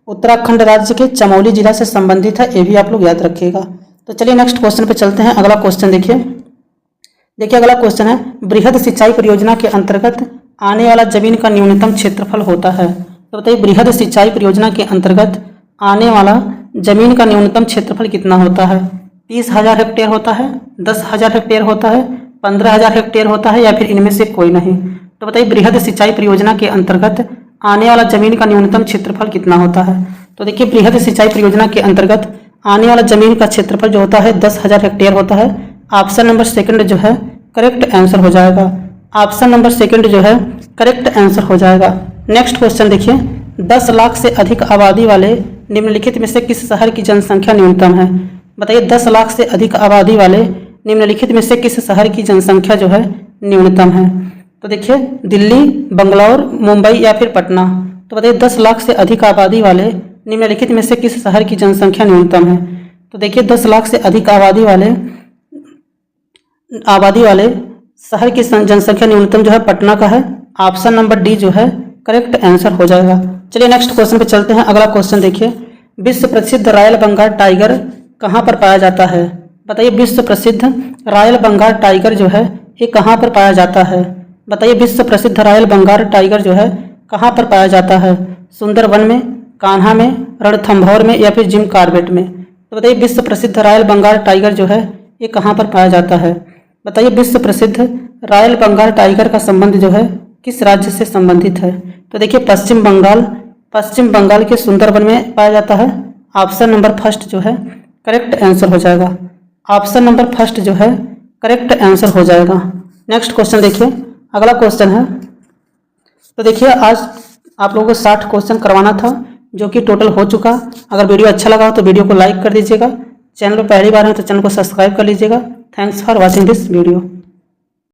उत्तराखंड राज्य के चमोली जिला से संबंधित है। ये भी आप लोग याद रखिएगा। तो चलिए नेक्स्ट क्वेश्चन पे चलते हैं। अगला क्वेश्चन देखिए अगला क्वेश्चन है बृहद सिंचाई परियोजना के अंतर्गत आने वाला जमीन का न्यूनतम क्षेत्रफल होता है। तो बताइए बृहद सिंचाई परियोजना के अंतर्गत आने वाला जमीन का न्यूनतम क्षेत्रफल कितना होता है। 30,000 हेक्टेयर होता है, 10,000 हेक्टेयर होता है, 15,000 हेक्टेयर होता है या फिर इनमें से कोई नहीं। तो बताइए बृहद सिंचाई परियोजना के अंतर्गत आने वाला जमीन का न्यूनतम क्षेत्रफल कितना होता है। तो देखिए बृहद सिंचाई परियोजना के अंतर्गत आने वाला जमीन का क्षेत्रफल जो होता है 10,000 हेक्टेयर होता है। ऑप्शन नंबर सेकंड जो है करेक्ट आंसर हो जाएगा। ऑप्शन नंबर सेकंड जो है करेक्ट आंसर हो जाएगा। नेक्स्ट क्वेश्चन देखिए 10 लाख से अधिक आबादी वाले निम्नलिखित में से किस शहर की जनसंख्या न्यूनतम है। बताइए 10 लाख से अधिक आबादी वाले निम्नलिखित में से किस शहर की जनसंख्या जो है न्यूनतम है। तो देखिए दिल्ली, बंगलौर, मुंबई या फिर पटना। तो बताइए 10 लाख से अधिक आबादी वाले निम्नलिखित में से किस शहर की जनसंख्या न्यूनतम है। तो देखिए 10 लाख से अधिक आबादी वाले शहर की जनसंख्या न्यूनतम जो है पटना का है। ऑप्शन नंबर डी जो है करेक्ट आंसर हो जाएगा। चलिए नेक्स्ट क्वेश्चन पे चलते हैं। अगला क्वेश्चन देखिए विश्व प्रसिद्ध रॉयल बंगाल टाइगर कहाँ पर पाया जाता है। बताइए विश्व प्रसिद्ध रॉयल बंगाल टाइगर जो है ये कहाँ पर पाया जाता है। बताइए विश्व प्रसिद्ध रॉयल बंगाल टाइगर जो है कहाँ पर पाया जाता है। सुंदरवन में, कान्हा में, रणथंभौर में या फिर जिम कॉर्बेट में। तो बताइए विश्व प्रसिद्ध रॉयल बंगाल टाइगर जो है ये कहाँ पर पाया जाता है। बताइए विश्व प्रसिद्ध रॉयल बंगाल टाइगर का संबंध जो है किस राज्य से संबंधित है। तो देखिए पश्चिम बंगाल के सुंदरवन में पाया जाता है। ऑप्शन नंबर फर्स्ट जो है करेक्ट आंसर हो जाएगा। ऑप्शन नंबर फर्स्ट जो है करेक्ट आंसर हो जाएगा। नेक्स्ट क्वेश्चन देखिए, अगला क्वेश्चन है, तो देखिए आज आप लोगों को 60 क्वेश्चन करवाना था जो कि टोटल हो चुका। अगर वीडियो अच्छा लगा हो तो वीडियो को लाइक कर दीजिएगा, चैनल पर पहली बार है तो चैनल को सब्सक्राइब कर लीजिएगा। Thanks for watching this video.